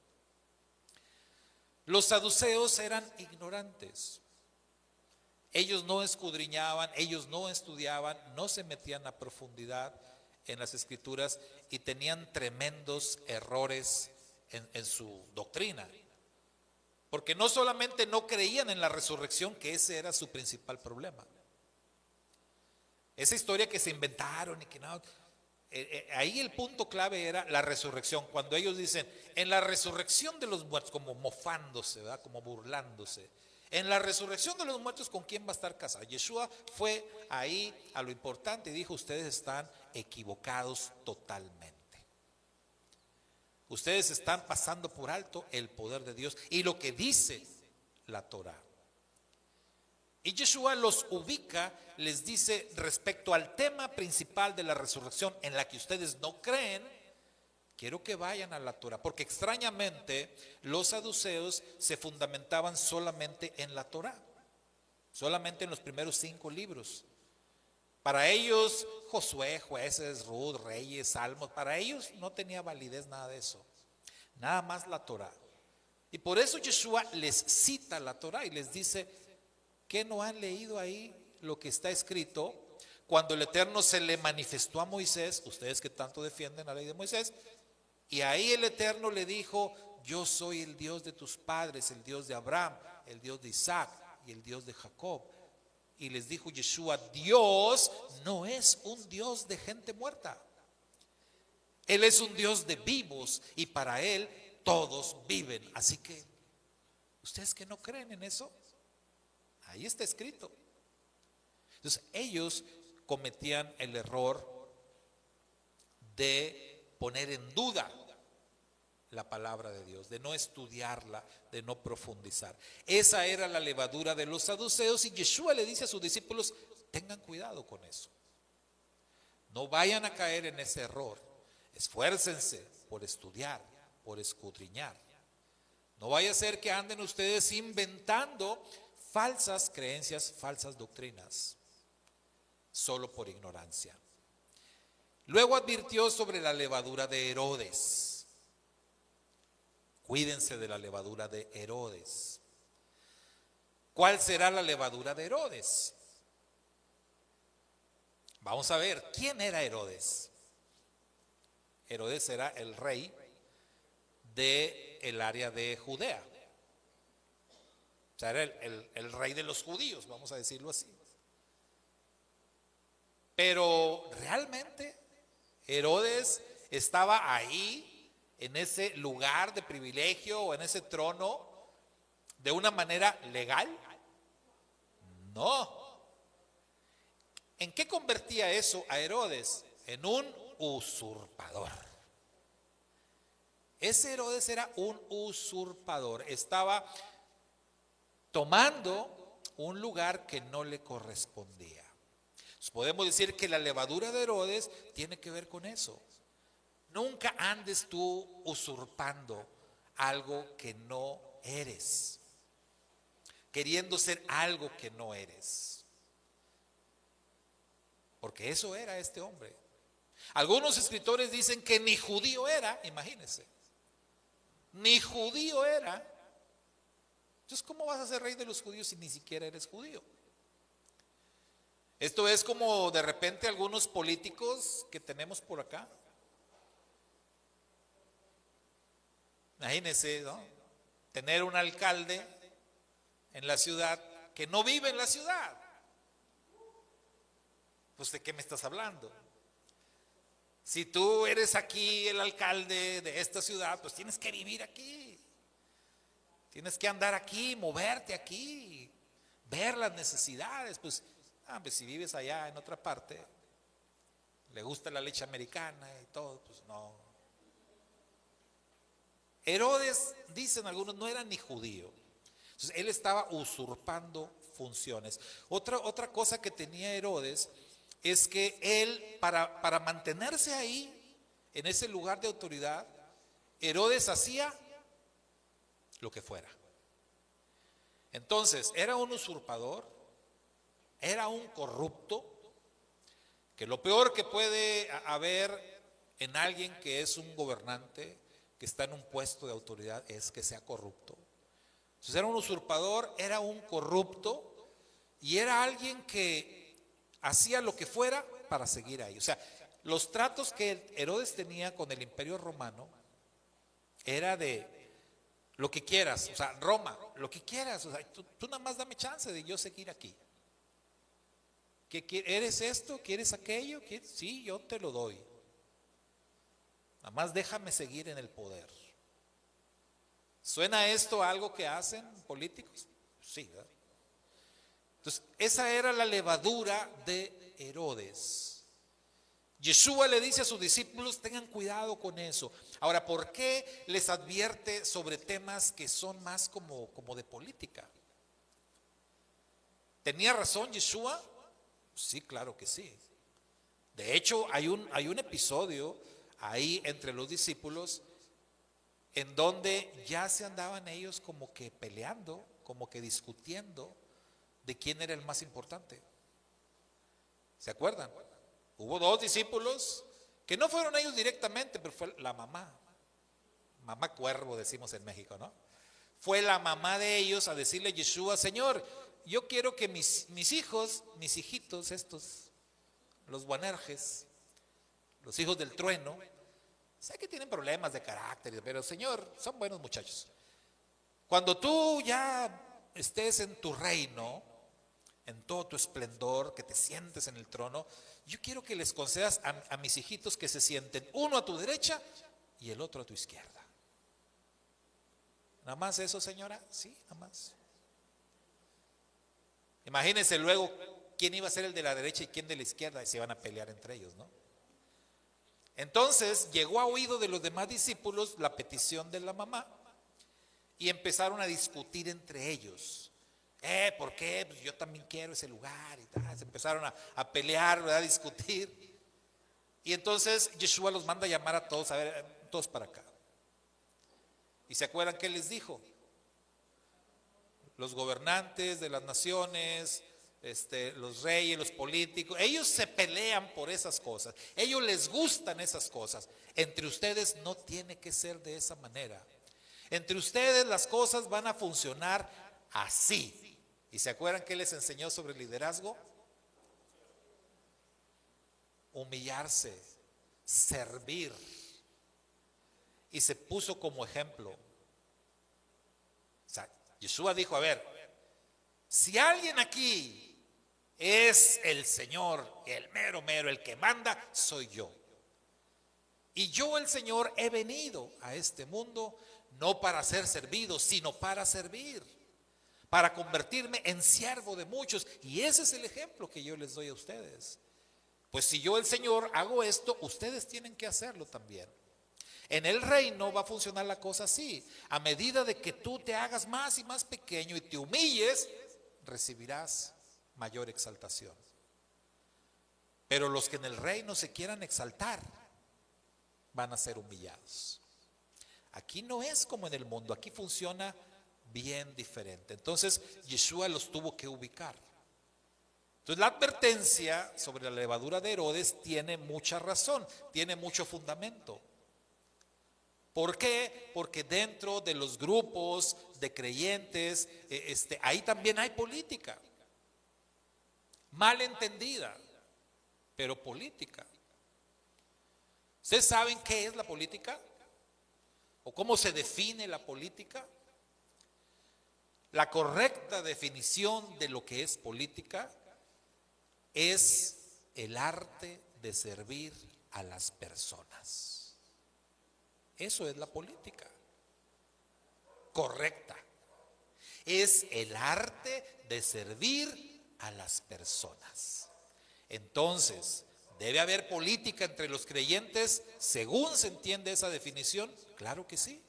Los saduceos eran ignorantes. Ellos no escudriñaban, ellos no estudiaban, no se metían a profundidad en las escrituras y tenían tremendos errores en su doctrina. Porque no solamente no creían en la resurrección, que ese era su principal problema. Esa historia que se inventaron y que no, ahí el punto clave era la resurrección. Cuando ellos dicen, en la resurrección de los muertos, como mofándose, ¿verdad? Como burlándose. En la resurrección de los muertos, ¿con quién va a estar casado? Yeshua fue ahí a lo importante y dijo, ustedes están equivocados totalmente. Ustedes están pasando por alto el poder de Dios y lo que dice la Torá. Y Yeshua los ubica, les dice respecto al tema principal de la resurrección en la que ustedes no creen, quiero que vayan a la Torá, porque extrañamente los saduceos se fundamentaban solamente en la Torá, solamente en los primeros 5 libros. Para ellos, Josué, Jueces, Ruth, Reyes, Salmos, para ellos no tenía validez nada de eso, nada más la Torá. Y por eso Yeshua les cita la Torá y les dice, ¿qué no han leído ahí lo que está escrito cuando el Eterno se le manifestó a Moisés, ustedes que tanto defienden la ley de Moisés, y ahí el Eterno le dijo: yo soy el Dios de tus padres, el Dios de Abraham, el Dios de Isaac y el Dios de Jacob. Y les dijo Yeshua: Dios no es un Dios de gente muerta. Él es un Dios de vivos y para Él todos viven. Así que, ¿ustedes que no creen en eso? Ahí está escrito. Entonces ellos cometían el error de poner en duda la palabra de Dios, de no estudiarla, de no profundizar. Esa era la levadura de los saduceos, y Yeshua le dice a sus discípulos: tengan cuidado con eso. No vayan a caer en ese error. Esfuércense por estudiar, por escudriñar. No vaya a ser que anden ustedes inventando falsas creencias, falsas doctrinas, solo por ignorancia. Luego advirtió sobre la levadura de Herodes. Cuídense de la levadura de Herodes. ¿Cuál será la levadura de Herodes? Vamos a ver, ¿quién era Herodes? Herodes era el rey del área de Judea. O sea, era el rey de los judíos, vamos a decirlo así. Pero realmente Herodes estaba ahí, en ese lugar de privilegio o en ese trono, de una manera legal. No. ¿En qué convertía eso a Herodes? En un usurpador. Ese Herodes era un usurpador. Estaba tomando un lugar que no le correspondía. Entonces, podemos decir que la levadura de Herodes tiene que ver con eso. Nunca andes tú usurpando algo que no eres, queriendo ser algo que no eres. Porque eso era este hombre. Algunos escritores dicen que ni judío era, imagínense. Ni judío era. Entonces, ¿cómo vas a ser rey de los judíos si ni siquiera eres judío? Esto es como de repente algunos políticos que tenemos por acá. Imagínense, ¿no? Tener un alcalde en la ciudad que no vive en la ciudad. Pues, ¿de qué me estás hablando? Si tú eres aquí el alcalde de esta ciudad, pues tienes que vivir aquí. Tienes que andar aquí, moverte aquí, ver las necesidades. Pues si vives allá en otra parte, le gusta la leche americana y todo, pues no. Herodes, dicen algunos, no era ni judío. Entonces él estaba usurpando funciones. Otra cosa que tenía Herodes es que él, para mantenerse ahí, en ese lugar de autoridad, Herodes hacía lo que fuera. Entonces, era un usurpador, era un corrupto, que lo peor que puede haber en alguien que es un gobernante, que está en un puesto de autoridad, es que sea corrupto. Entonces era un usurpador, era un corrupto, y era alguien que hacía lo que fuera para seguir ahí. O sea, los tratos que Herodes tenía con el Imperio Romano era de lo que quieras, o sea, Roma, lo que quieras, o sea, tú nada más dame chance de yo seguir aquí. ¿Eres esto? ¿Quieres aquello? Sí, yo te lo doy. Nada más déjame seguir en el poder. ¿Suena esto a algo que hacen políticos? Sí, ¿verdad? Entonces, esa era la levadura de Herodes. Yeshua le dice a sus discípulos: tengan cuidado con eso. Ahora, ¿por qué les advierte sobre temas que son más como de política? ¿Tenía razón Yeshua? Sí, claro que sí. De hecho, hay un episodio ahí entre los discípulos en donde ya se andaban ellos como que peleando, como que discutiendo de quién era el más importante. ¿Se acuerdan? Hubo dos discípulos que no fueron ellos directamente, pero fue la mamá cuervo, decimos en México, ¿no? Fue la mamá de ellos a decirle a Yeshua: Señor, yo quiero que mis hijos, mis hijitos estos, los Boanerges, los hijos del trueno, sé que tienen problemas de carácter, pero Señor, son buenos muchachos. Cuando tú ya estés en tu reino, en todo tu esplendor, que te sientes en el trono, yo quiero que les concedas a mis hijitos que se sienten uno a tu derecha y el otro a tu izquierda. ¿Nada más eso, señora? Sí, nada más. Imagínense luego quién iba a ser el de la derecha y quién de la izquierda, y se iban a pelear entre ellos, ¿no? Entonces llegó a oído de los demás discípulos la petición de la mamá y empezaron a discutir entre ellos. ¿Por qué? Pues yo también quiero ese lugar y tal. Se empezaron a pelear, ¿verdad? A discutir. Y entonces Yeshua los manda a llamar a todos, a ver, todos para acá. ¿Y se acuerdan qué les dijo? Los gobernantes de las naciones, los reyes, los políticos, ellos se pelean por esas cosas. Ellos les gustan esas cosas. Entre ustedes no tiene que ser de esa manera. Entre ustedes las cosas van a funcionar así. ¿Y se acuerdan qué les enseñó sobre el liderazgo? Humillarse, servir. Y se puso como ejemplo. O sea, Yeshua dijo, a ver, si alguien aquí es el Señor, el mero mero, el que manda, soy yo. Y yo, el Señor, he venido a este mundo no para ser servido, sino para servir, para convertirme en siervo de muchos. Y ese es el ejemplo que yo les doy a ustedes. Pues si yo, el Señor, hago esto, ustedes tienen que hacerlo también. En el reino va a funcionar la cosa así. A medida de que tú te hagas más y más pequeño y te humilles, recibirás mayor exaltación. Pero los que en el reino se quieran exaltar van a ser humillados. Aquí no es como en el mundo, aquí funciona bien diferente. Entonces Yeshua los tuvo que ubicar. Entonces la advertencia sobre la levadura de Herodes tiene mucha razón, tiene mucho fundamento. ¿Por qué? Porque dentro de los grupos de creyentes, ahí también hay política, mal entendida, pero política. ¿Ustedes saben qué es la política? ¿O cómo se define la política? La correcta definición de lo que es política es el arte de servir a las personas. Eso es la política correcta. Es el arte de servir a las personas. Entonces, ¿debe haber política entre los creyentes según se entiende esa definición? Claro que sí,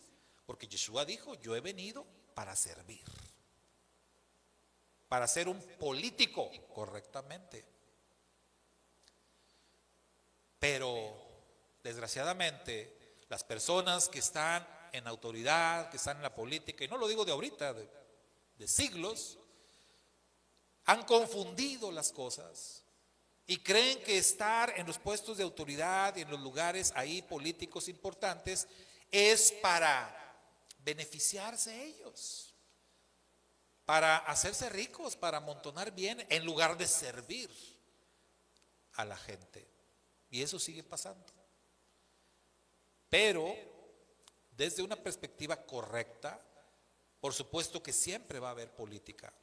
porque Yeshua dijo, yo he venido para servir, para ser un político correctamente. Pero, desgraciadamente, las personas que están en autoridad, que están en la política, y no lo digo de ahorita, de siglos, han confundido las cosas y creen que estar en los puestos de autoridad y en los lugares ahí políticos importantes es para beneficiarse ellos, para hacerse ricos, para amontonar bien, en lugar de servir a la gente. Y eso sigue pasando. Pero desde una perspectiva correcta, por supuesto que siempre va a haber política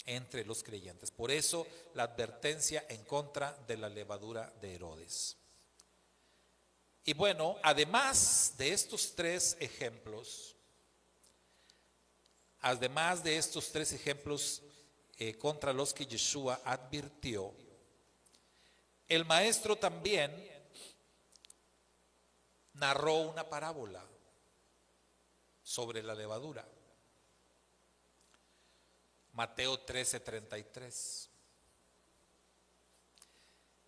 entre los creyentes. Por eso la advertencia en contra de la levadura de Herodes. Y bueno, además de estos tres ejemplos, contra los que Yeshua advirtió, el maestro también narró una parábola sobre la levadura. Mateo 13:33.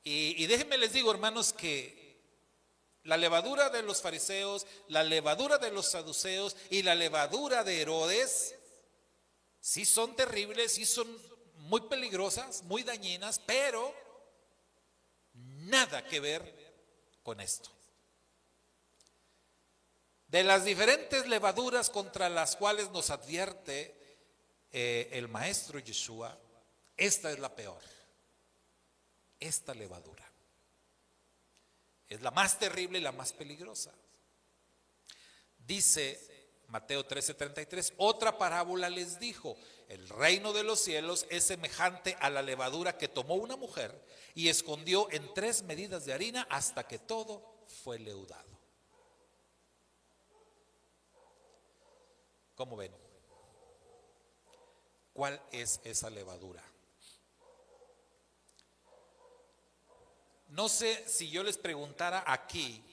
Y déjenme les digo, hermanos, que la levadura de los fariseos, la levadura de los saduceos y la levadura de Herodes sí son terribles, sí son muy peligrosas, muy dañinas, pero nada que ver con esto. De las diferentes levaduras contra las cuales nos advierte el maestro Yeshua, esta es la peor. Esta levadura es la más terrible y la más peligrosa. Dice Mateo 13:33, otra parábola les dijo: el reino de los cielos es semejante a la levadura que tomó una mujer y escondió en 3 medidas de harina hasta que todo fue leudado. ¿Cómo ven? ¿Cuál es esa levadura? No sé si yo les preguntara aquí,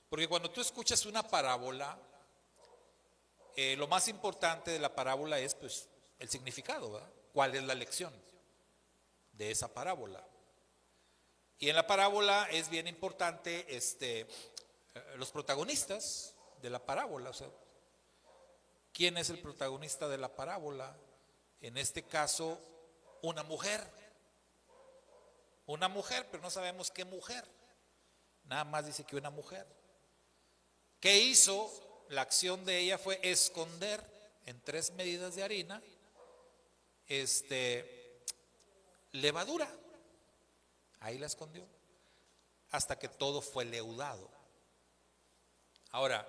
porque cuando tú escuchas una parábola, lo más importante de la parábola es pues el significado, ¿verdad? ¿Cuál es la lección de esa parábola? Y en la parábola es bien importante los protagonistas de la parábola. O sea, ¿quién es el protagonista de la parábola? En este caso, una mujer. Una mujer, pero no sabemos qué mujer. Nada más dice que una mujer. ¿Qué hizo? La acción de ella fue esconder en 3 medidas de harina levadura. Ahí la escondió hasta que todo fue leudado. Ahora,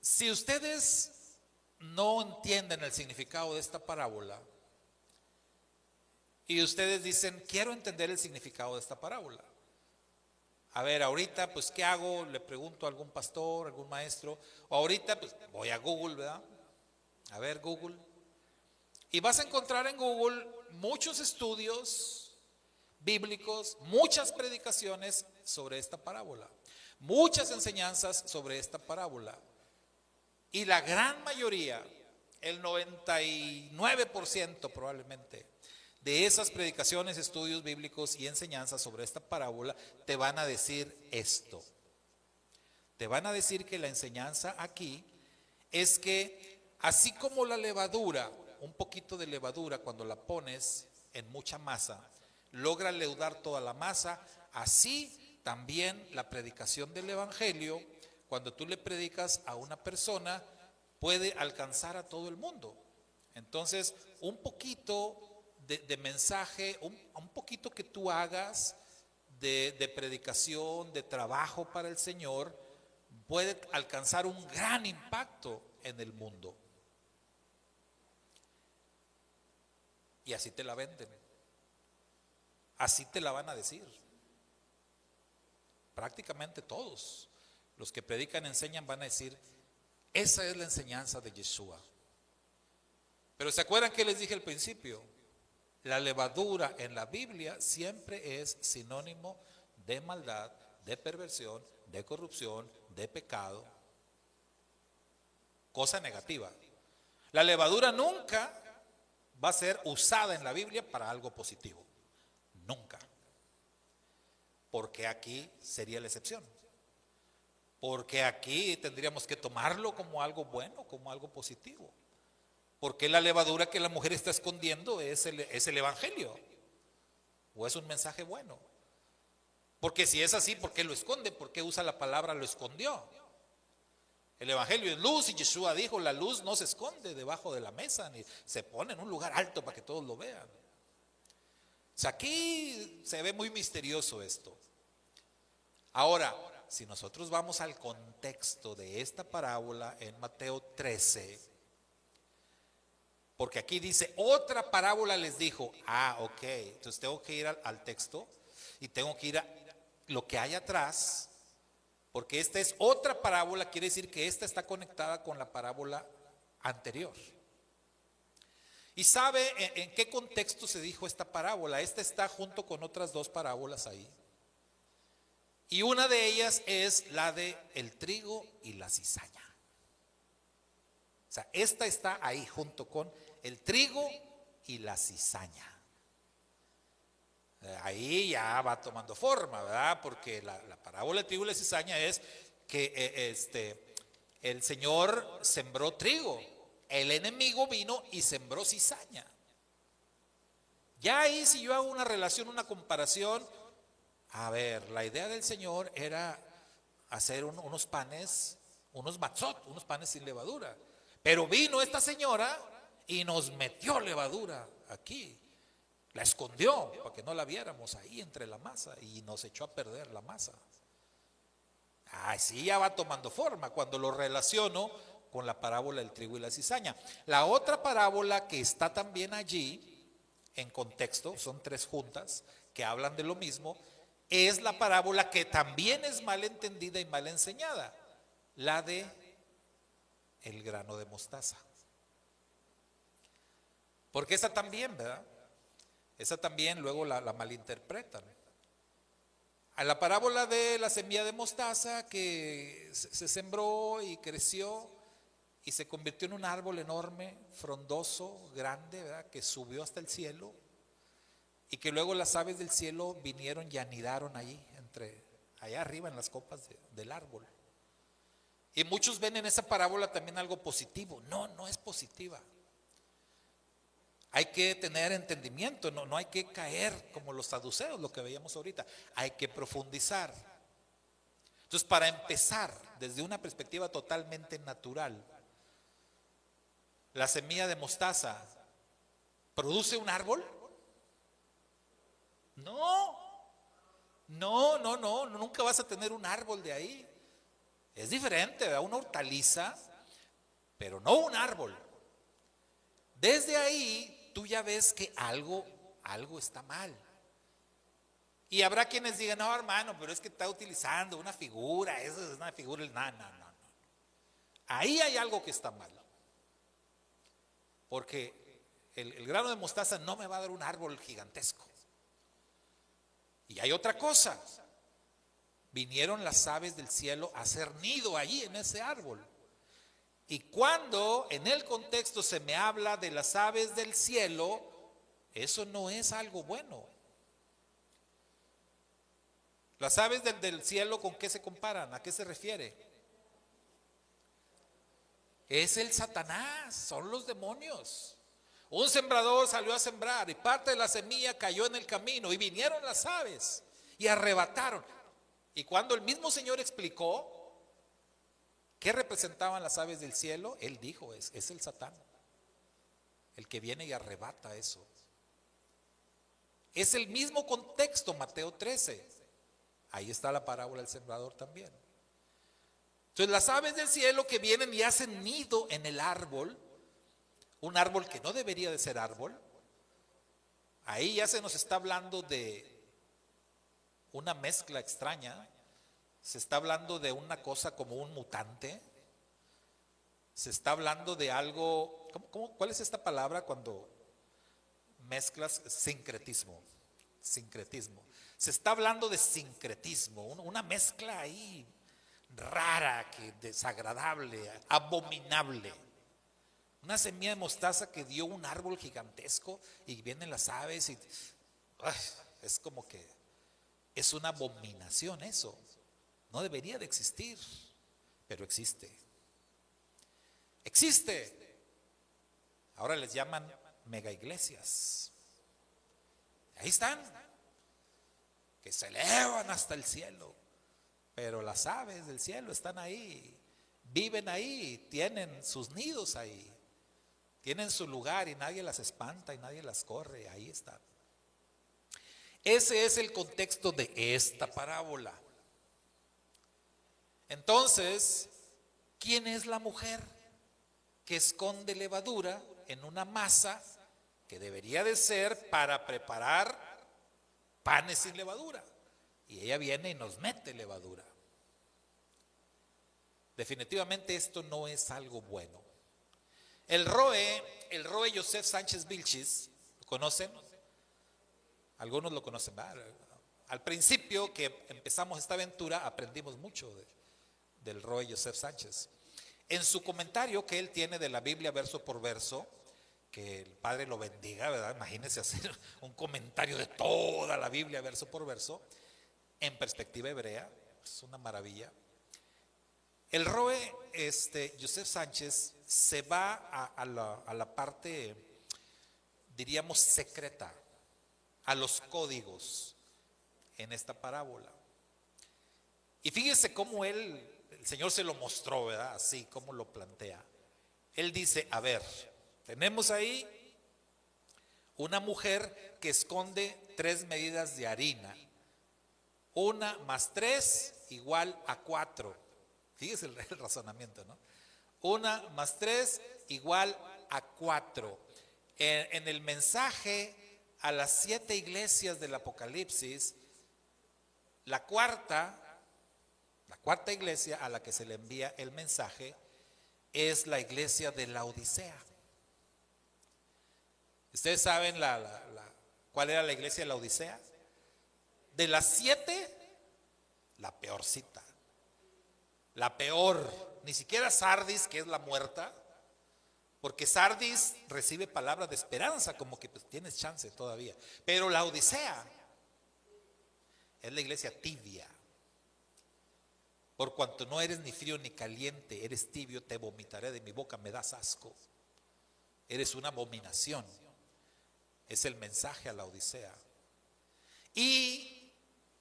si ustedes no entienden el significado de esta parábola y ustedes dicen, quiero entender el significado de esta parábola, a ver, ahorita pues ¿qué hago? Le pregunto a algún pastor, algún maestro, o ahorita pues voy a Google, ¿verdad? A ver, Google. Y vas a encontrar en Google muchos estudios bíblicos, muchas predicaciones sobre esta parábola, muchas enseñanzas sobre esta parábola. Y la gran mayoría, el 99% probablemente, de esas predicaciones, estudios bíblicos y enseñanzas sobre esta parábola te van a decir esto. Te van a decir que la enseñanza aquí es que así como la levadura, un poquito de levadura cuando la pones en mucha masa, logra leudar toda la masa, así también la predicación del evangelio, cuando tú le predicas a una persona, puede alcanzar a todo el mundo. Entonces, un poquito de mensaje, un poquito que tú hagas de predicación, de trabajo para el Señor, puede alcanzar un gran impacto en el mundo. Y así te la venden. Así te la van a decir. Prácticamente todos los que predican, enseñan, van a decir, esa es la enseñanza de Yeshua. Pero ¿se acuerdan que les dije al principio? La levadura en la Biblia siempre es sinónimo de maldad, de perversión, de corrupción, de pecado. Cosa negativa. La levadura nunca va a ser usada en la Biblia para algo positivo. Nunca. Porque aquí sería la excepción. Porque aquí tendríamos que tomarlo como algo bueno, como algo positivo. Porque la levadura que la mujer está escondiendo es el evangelio. O es un mensaje bueno. Porque si es así, ¿por qué lo esconde? ¿Por qué usa la palabra lo escondió? El evangelio es luz y Yeshua dijo, la luz no se esconde debajo de la mesa, ni se pone en un lugar alto para que todos lo vean. O sea, aquí se ve muy misterioso esto. Ahora, si nosotros vamos al contexto de esta parábola en Mateo 13, porque aquí dice, otra parábola les dijo, ok, entonces tengo que ir al texto y tengo que ir a lo que hay atrás, porque esta es otra parábola, quiere decir que esta está conectada con la parábola anterior. ¿Y sabe en qué contexto se dijo esta parábola? Esta está junto con otras 2 parábolas ahí. Y una de ellas es la de el trigo y la cizaña. O sea, esta está ahí junto con el trigo y la cizaña. Ahí ya va tomando forma, ¿verdad? Porque la parábola del trigo y la cizaña es que el Señor sembró trigo, el enemigo vino y sembró cizaña. Ya ahí, si yo hago una relación, una comparación, a ver, la idea del Señor era hacer unos panes, unos matzot, unos panes sin levadura. Pero vino esta señora y nos metió levadura aquí. La escondió para que no la viéramos ahí entre la masa y nos echó a perder la masa. Sí, ya va tomando forma cuando lo relaciono con la parábola del trigo y la cizaña. La otra parábola que está también allí en contexto, son 3 juntas que hablan de lo mismo, es la parábola que también es mal entendida y mal enseñada, la de el grano de mostaza. Porque esa también, ¿verdad? Esa también luego la malinterpretan. A la parábola de la semilla de mostaza que se sembró y creció y se convirtió en un árbol enorme, frondoso, grande, ¿verdad? Que subió hasta el cielo y que luego las aves del cielo vinieron y anidaron allí, allá arriba en las copas del árbol. Y muchos ven en esa parábola también algo positivo. No, no es positiva. Hay que tener entendimiento, no hay que caer como los saduceos, lo que veíamos ahorita. Hay que profundizar. Entonces, para empezar, desde una perspectiva totalmente natural, la semilla de mostaza ¿produce un árbol? No, nunca vas a tener un árbol de ahí. Es diferente, ¿verdad? Una hortaliza, pero no un árbol. Desde ahí tú ya ves que algo está mal. Y habrá quienes digan, no, hermano, pero es que está utilizando una figura, eso es una figura. No. Ahí hay algo que está mal. Porque el grano de mostaza no me va a dar un árbol gigantesco. Y hay otra cosa. Vinieron las aves del cielo a hacer nido allí en ese árbol. Y cuando en el contexto se me habla de las aves del cielo, eso no es algo bueno. Las aves del cielo, ¿con qué se comparan? ¿A qué se refiere? Es el Satanás, son los demonios. Un sembrador salió a sembrar y parte de la semilla cayó en el camino y vinieron las aves y arrebataron. Y cuando el mismo Señor explicó ¿qué representaban las aves del cielo? Él dijo, es el Satán, el que viene y arrebata eso. Es el mismo contexto, Mateo 13. Ahí está la parábola del sembrador también. Entonces las aves del cielo que vienen y hacen nido en el árbol, un árbol que no debería de ser árbol, ahí ya se nos está hablando de una mezcla extraña. Se está hablando de una cosa como un mutante. Se está hablando de algo, ¿cuál es esta palabra cuando mezclas? Sincretismo. Se está hablando de sincretismo, una mezcla ahí rara, desagradable, abominable. Una semilla de mostaza que dio un árbol gigantesco y vienen las aves y es como que es una abominación eso. No debería de existir, pero existe. Ahora les llaman mega iglesias. Ahí están, que se elevan hasta el cielo. Pero las aves del cielo están ahí, viven ahí, tienen sus nidos ahí, tienen su lugar y nadie las espanta y nadie las corre, ahí están. Ese es el contexto de esta parábola. Entonces, ¿quién es la mujer que esconde levadura en una masa que debería de ser para preparar panes sin levadura? Y ella viene y nos mete levadura. Definitivamente esto no es algo bueno. El Roe Joseph Sánchez Vilchis, ¿lo conocen? Algunos lo conocen, ¿verdad? Al principio que empezamos esta aventura aprendimos mucho del Roe Joseph Sánchez. En su comentario que él tiene de la Biblia verso por verso, que el Padre lo bendiga, ¿verdad? Imagínense hacer un comentario de toda la Biblia verso por verso, en perspectiva hebrea, es una maravilla. El Roe Joseph Sánchez se va a la parte, diríamos, secreta, a los códigos en esta parábola. Y fíjese cómo el Señor se lo mostró, ¿verdad? Así como lo plantea. Él dice, a ver, Tenemos ahí una mujer que esconde 3 medidas de harina. 1 más 3 igual a 4. Fíjese el razonamiento, ¿no? 1 más 3 igual a 4. En el mensaje a las 7 iglesias del Apocalipsis, la cuarta iglesia a la que se le envía el mensaje es la iglesia de Laodicea. ¿Ustedes saben cuál era la iglesia de Laodicea? De las 7, la peorcita. La peor. Ni siquiera Sardis, que es la muerta. Porque Sardis recibe palabras de esperanza, como que pues, tienes chance todavía. Pero Laodicea es la iglesia tibia. Por cuanto no eres ni frío ni caliente, eres tibio, te vomitaré de mi boca, me das asco. Eres una abominación. Es el mensaje a la Odisea. Y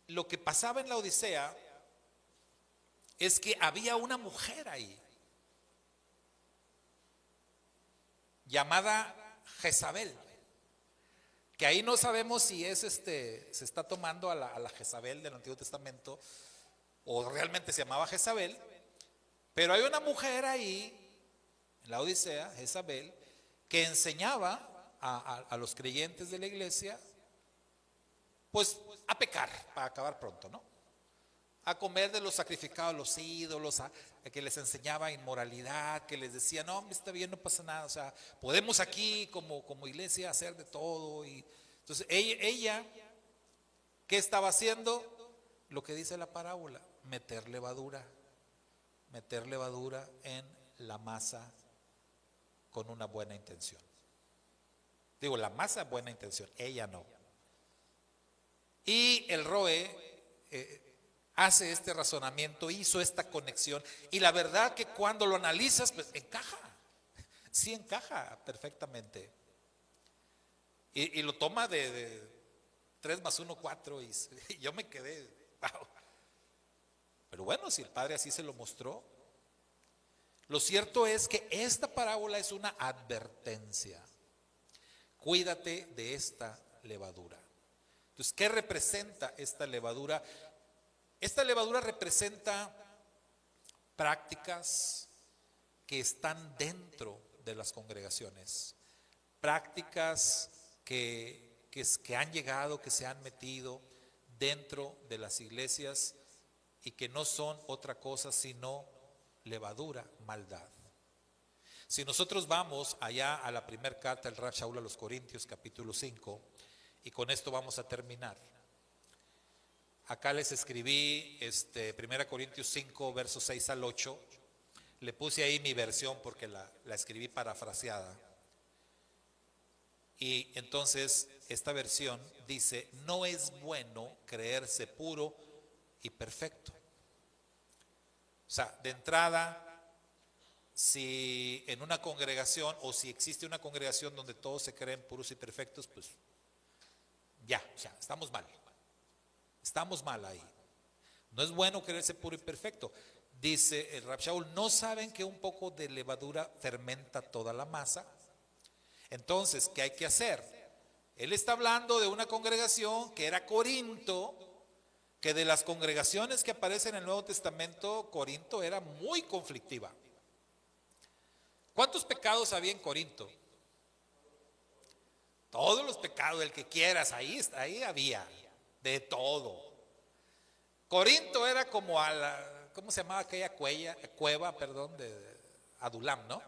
lo que pasaba en la Odisea es que había una mujer ahí, llamada Jezabel, que ahí no sabemos si es se está tomando a la Jezabel del Antiguo Testamento o realmente se llamaba Jezabel, pero hay una mujer ahí en la Odisea, Jezabel, que enseñaba a los creyentes de la iglesia pues a pecar para acabar pronto, ¿no? A comer de los sacrificados a los ídolos, a que les enseñaba inmoralidad, que les decía, no, está bien, no pasa nada, o sea, podemos aquí como iglesia hacer de todo. Y entonces ella, ¿qué estaba haciendo? Lo que dice la parábola, meter levadura en la masa con una buena intención. Digo, la masa buena intención, ella no. Y el Roe hace este razonamiento, hizo esta conexión, y la verdad que cuando lo analizas, pues encaja, sí encaja perfectamente. Y lo toma de 3 más 1, 4, y yo me quedé, wow. Pero bueno, si el Padre así se lo mostró. Lo cierto es que esta parábola es una advertencia. Cuídate de esta levadura. Entonces, ¿qué representa esta levadura? Esta levadura representa prácticas que están dentro de las congregaciones, prácticas que han llegado, que se han metido dentro de las iglesias y que no son otra cosa sino levadura, maldad. Si nosotros vamos allá a la primera carta del Rab Shaul a los Corintios, capítulo 5, y con esto vamos a terminar. Acá les escribí 1 Corintios 5, versos 6 al 8. Le puse ahí mi versión porque la escribí parafraseada. Y entonces esta versión dice, no es bueno creerse puro y perfecto. O sea, de entrada, si en una congregación o si existe una congregación donde todos se creen puros y perfectos, pues ya, estamos mal. Estamos mal ahí. No es bueno creerse puro y perfecto. Dice el Rab Shaul, ¿no saben que un poco de levadura fermenta toda la masa? Entonces, ¿qué hay que hacer? Él está hablando de una congregación que era Corinto, que de las congregaciones que aparecen en el Nuevo Testamento, Corinto era muy conflictiva. ¿Cuántos pecados había en Corinto? Todos los pecados, el que quieras, ahí había de todo. Corinto era como ¿cómo se llamaba aquella cueva, de Adulam, ¿no?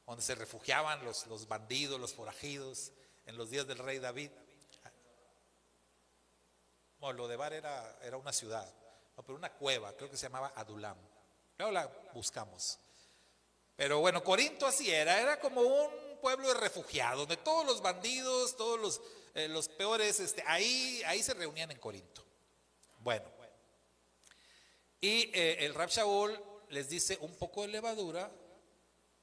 Donde se refugiaban los bandidos, los forajidos en los días del rey David. Bueno, lo de Bar era una ciudad, no, pero una cueva, creo que se llamaba Adulam. Luego la buscamos. Pero bueno, Corinto así era como un pueblo de refugiados, donde todos los bandidos, todos los peores, ahí se reunían en Corinto. Bueno, y el Rab Shaul les dice, un poco de levadura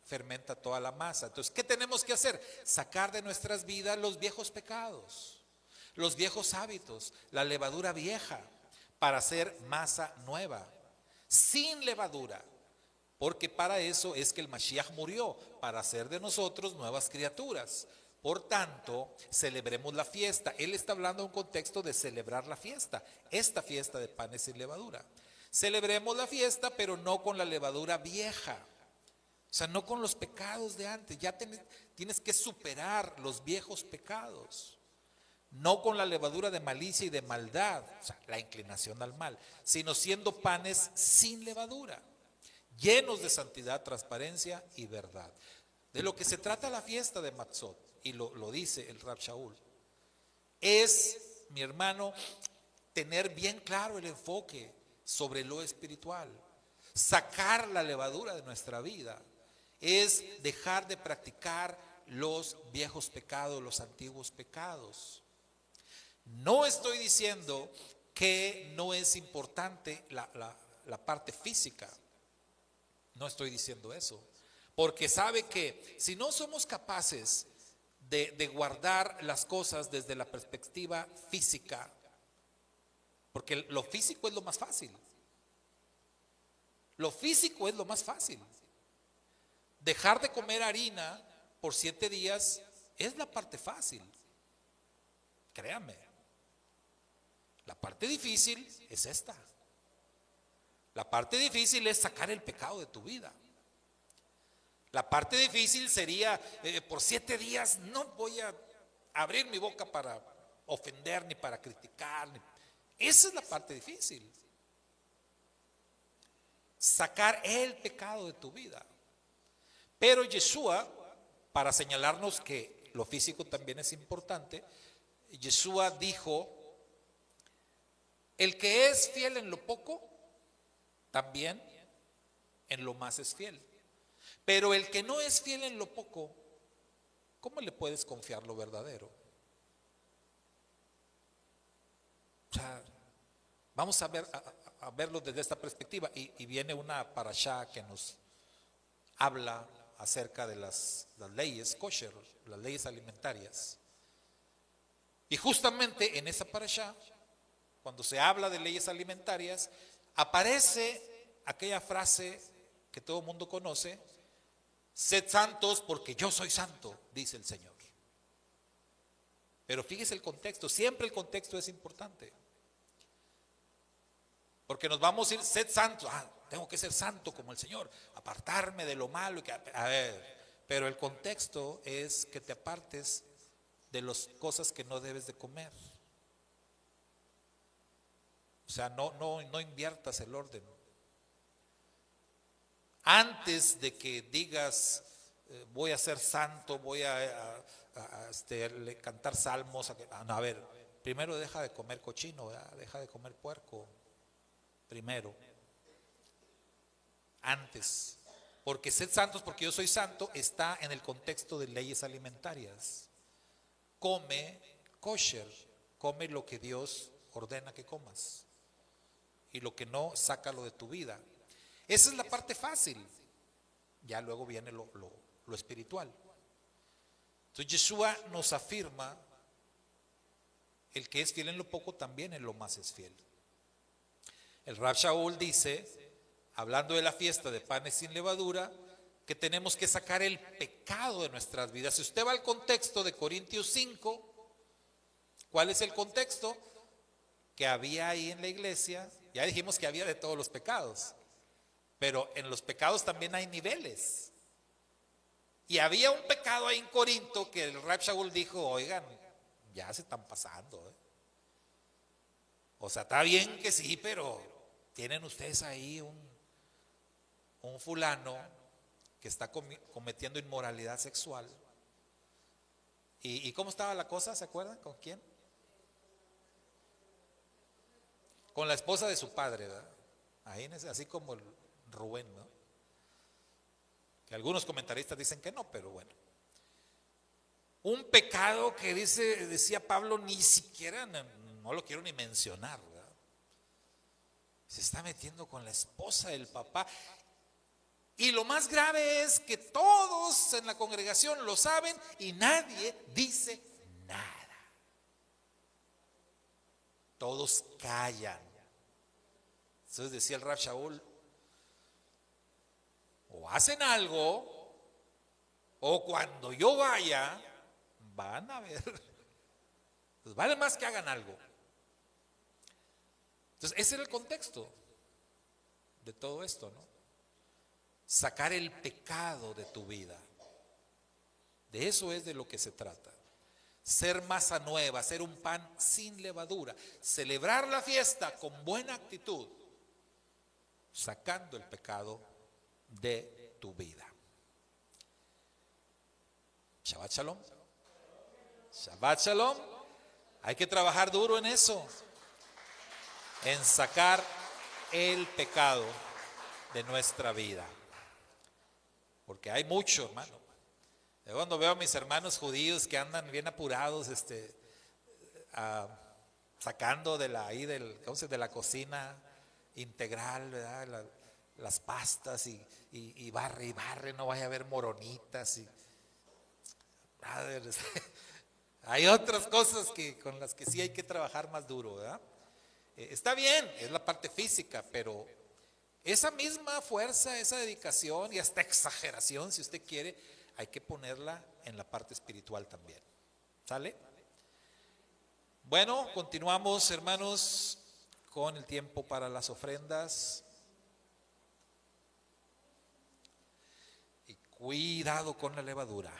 fermenta toda la masa. Entonces, ¿qué tenemos que hacer? Sacar de nuestras vidas los viejos pecados, los viejos hábitos, la levadura vieja, para hacer masa nueva, sin levadura. porque para eso es que el Mashiach murió, para hacer de nosotros nuevas criaturas. Por tanto, celebremos la fiesta. Él está hablando en un contexto de celebrar la fiesta, esta fiesta de panes sin levadura. Celebremos la fiesta, pero no con la levadura vieja. O sea, no con los pecados de antes. Ya tienes que superar los viejos pecados. No con la levadura de malicia y de maldad, o sea, la inclinación al mal, sino siendo panes sin levadura, llenos de santidad, transparencia y verdad. De lo que se trata la fiesta de Matzot, y lo dice el Rab Shaul, es, mi hermano, tener bien claro el enfoque sobre lo espiritual, sacar la levadura de nuestra vida, es dejar de practicar los viejos pecados, los antiguos pecados. No estoy diciendo que no es importante la parte física, no estoy diciendo eso, porque sabe que si no somos capaces de guardar las cosas desde la perspectiva física, porque lo físico es lo más fácil, lo físico es lo más fácil. Dejar de comer harina por 7 días es la parte fácil, créame. La parte difícil es esta. La parte difícil es sacar el pecado de tu vida. La parte difícil sería, por 7 días no voy a abrir mi boca para ofender ni para criticar. Esa es la parte difícil. Sacar el pecado de tu vida. Pero Yeshua, para señalarnos que lo físico también es importante, Yeshua dijo: el que es fiel en lo poco, también en lo más es fiel. Pero el que no es fiel en lo poco, ¿cómo le puedes confiar lo verdadero? O sea, vamos a verlo desde esta perspectiva. Y viene una parashá que nos habla acerca de las leyes kosher, las leyes alimentarias. Y justamente en esa parashá, cuando se habla de leyes alimentarias, aparece aquella frase que todo el mundo conoce: sed santos porque yo soy santo, dice el Señor. Pero fíjese el contexto, siempre el contexto es importante. Porque nos vamos a ir, sed santos, tengo que ser santo como el Señor, apartarme de lo malo. A ver, pero el contexto es que te apartes de las cosas que no debes de comer. O sea, no inviertas el orden. Antes de que digas, voy a ser santo, voy a cantar salmos, a ver, primero deja de comer cochino, deja de comer puerco, primero, antes. Porque sed santos porque yo soy santo está en el contexto de leyes alimentarias. Come kosher, come lo que Dios ordena que comas. Y lo que no, sácalo de tu vida. Esa es la parte fácil. Ya luego viene lo espiritual. Entonces Yeshua nos afirma: el que es fiel en lo poco, también en lo más es fiel. El Rab Shaul dice, hablando de la fiesta de panes sin levadura, que tenemos que sacar el pecado de nuestras vidas. Si usted va al contexto de Corintios 5, ¿cuál es el contexto? Que había ahí en la iglesia, ya dijimos que había de todos los pecados, pero en los pecados también hay niveles. Y había un pecado ahí en Corinto que el Rab Shaul dijo: oigan, ya se están pasando. O sea, está bien que sí, pero tienen ustedes ahí un fulano que está cometiendo inmoralidad sexual. ¿Y cómo estaba la cosa? ¿Se acuerdan? ¿Con quién? Con la esposa de su padre, ¿verdad? Ahí, así como el Rubén, ¿no? Que algunos comentaristas dicen que no, pero bueno. Un pecado que decía Pablo, ni siquiera, no lo quiero ni mencionar, ¿verdad? Se está metiendo con la esposa del papá. Y lo más grave es que todos en la congregación lo saben y nadie dice nada. Todos callan. Entonces decía el Rab Shaul, o hacen algo, o cuando yo vaya, van a ver. Pues vale más que hagan algo. Entonces, ese era el contexto de todo esto, ¿no? Sacar el pecado de tu vida. De eso es de lo que se trata. Ser masa nueva, ser un pan sin levadura, celebrar la fiesta con buena actitud, sacando el pecado de tu vida. Shabbat Shalom. Shabbat Shalom. Hay que trabajar duro en eso, en sacar el pecado de nuestra vida. Porque hay mucho, hermano. Yo cuando veo a mis hermanos judíos que andan bien apurados, sacando de la cocina integral, ¿verdad? Las pastas y barre, no vaya a haber moronitas. Hay otras cosas con las que sí hay que trabajar más duro, ¿verdad? Está bien, es la parte física, pero esa misma fuerza, esa dedicación y hasta exageración, si usted quiere, hay que ponerla en la parte espiritual también. ¿Sale? Bueno, continuamos, hermanos, con el tiempo para las ofrendas. Y cuidado con la levadura.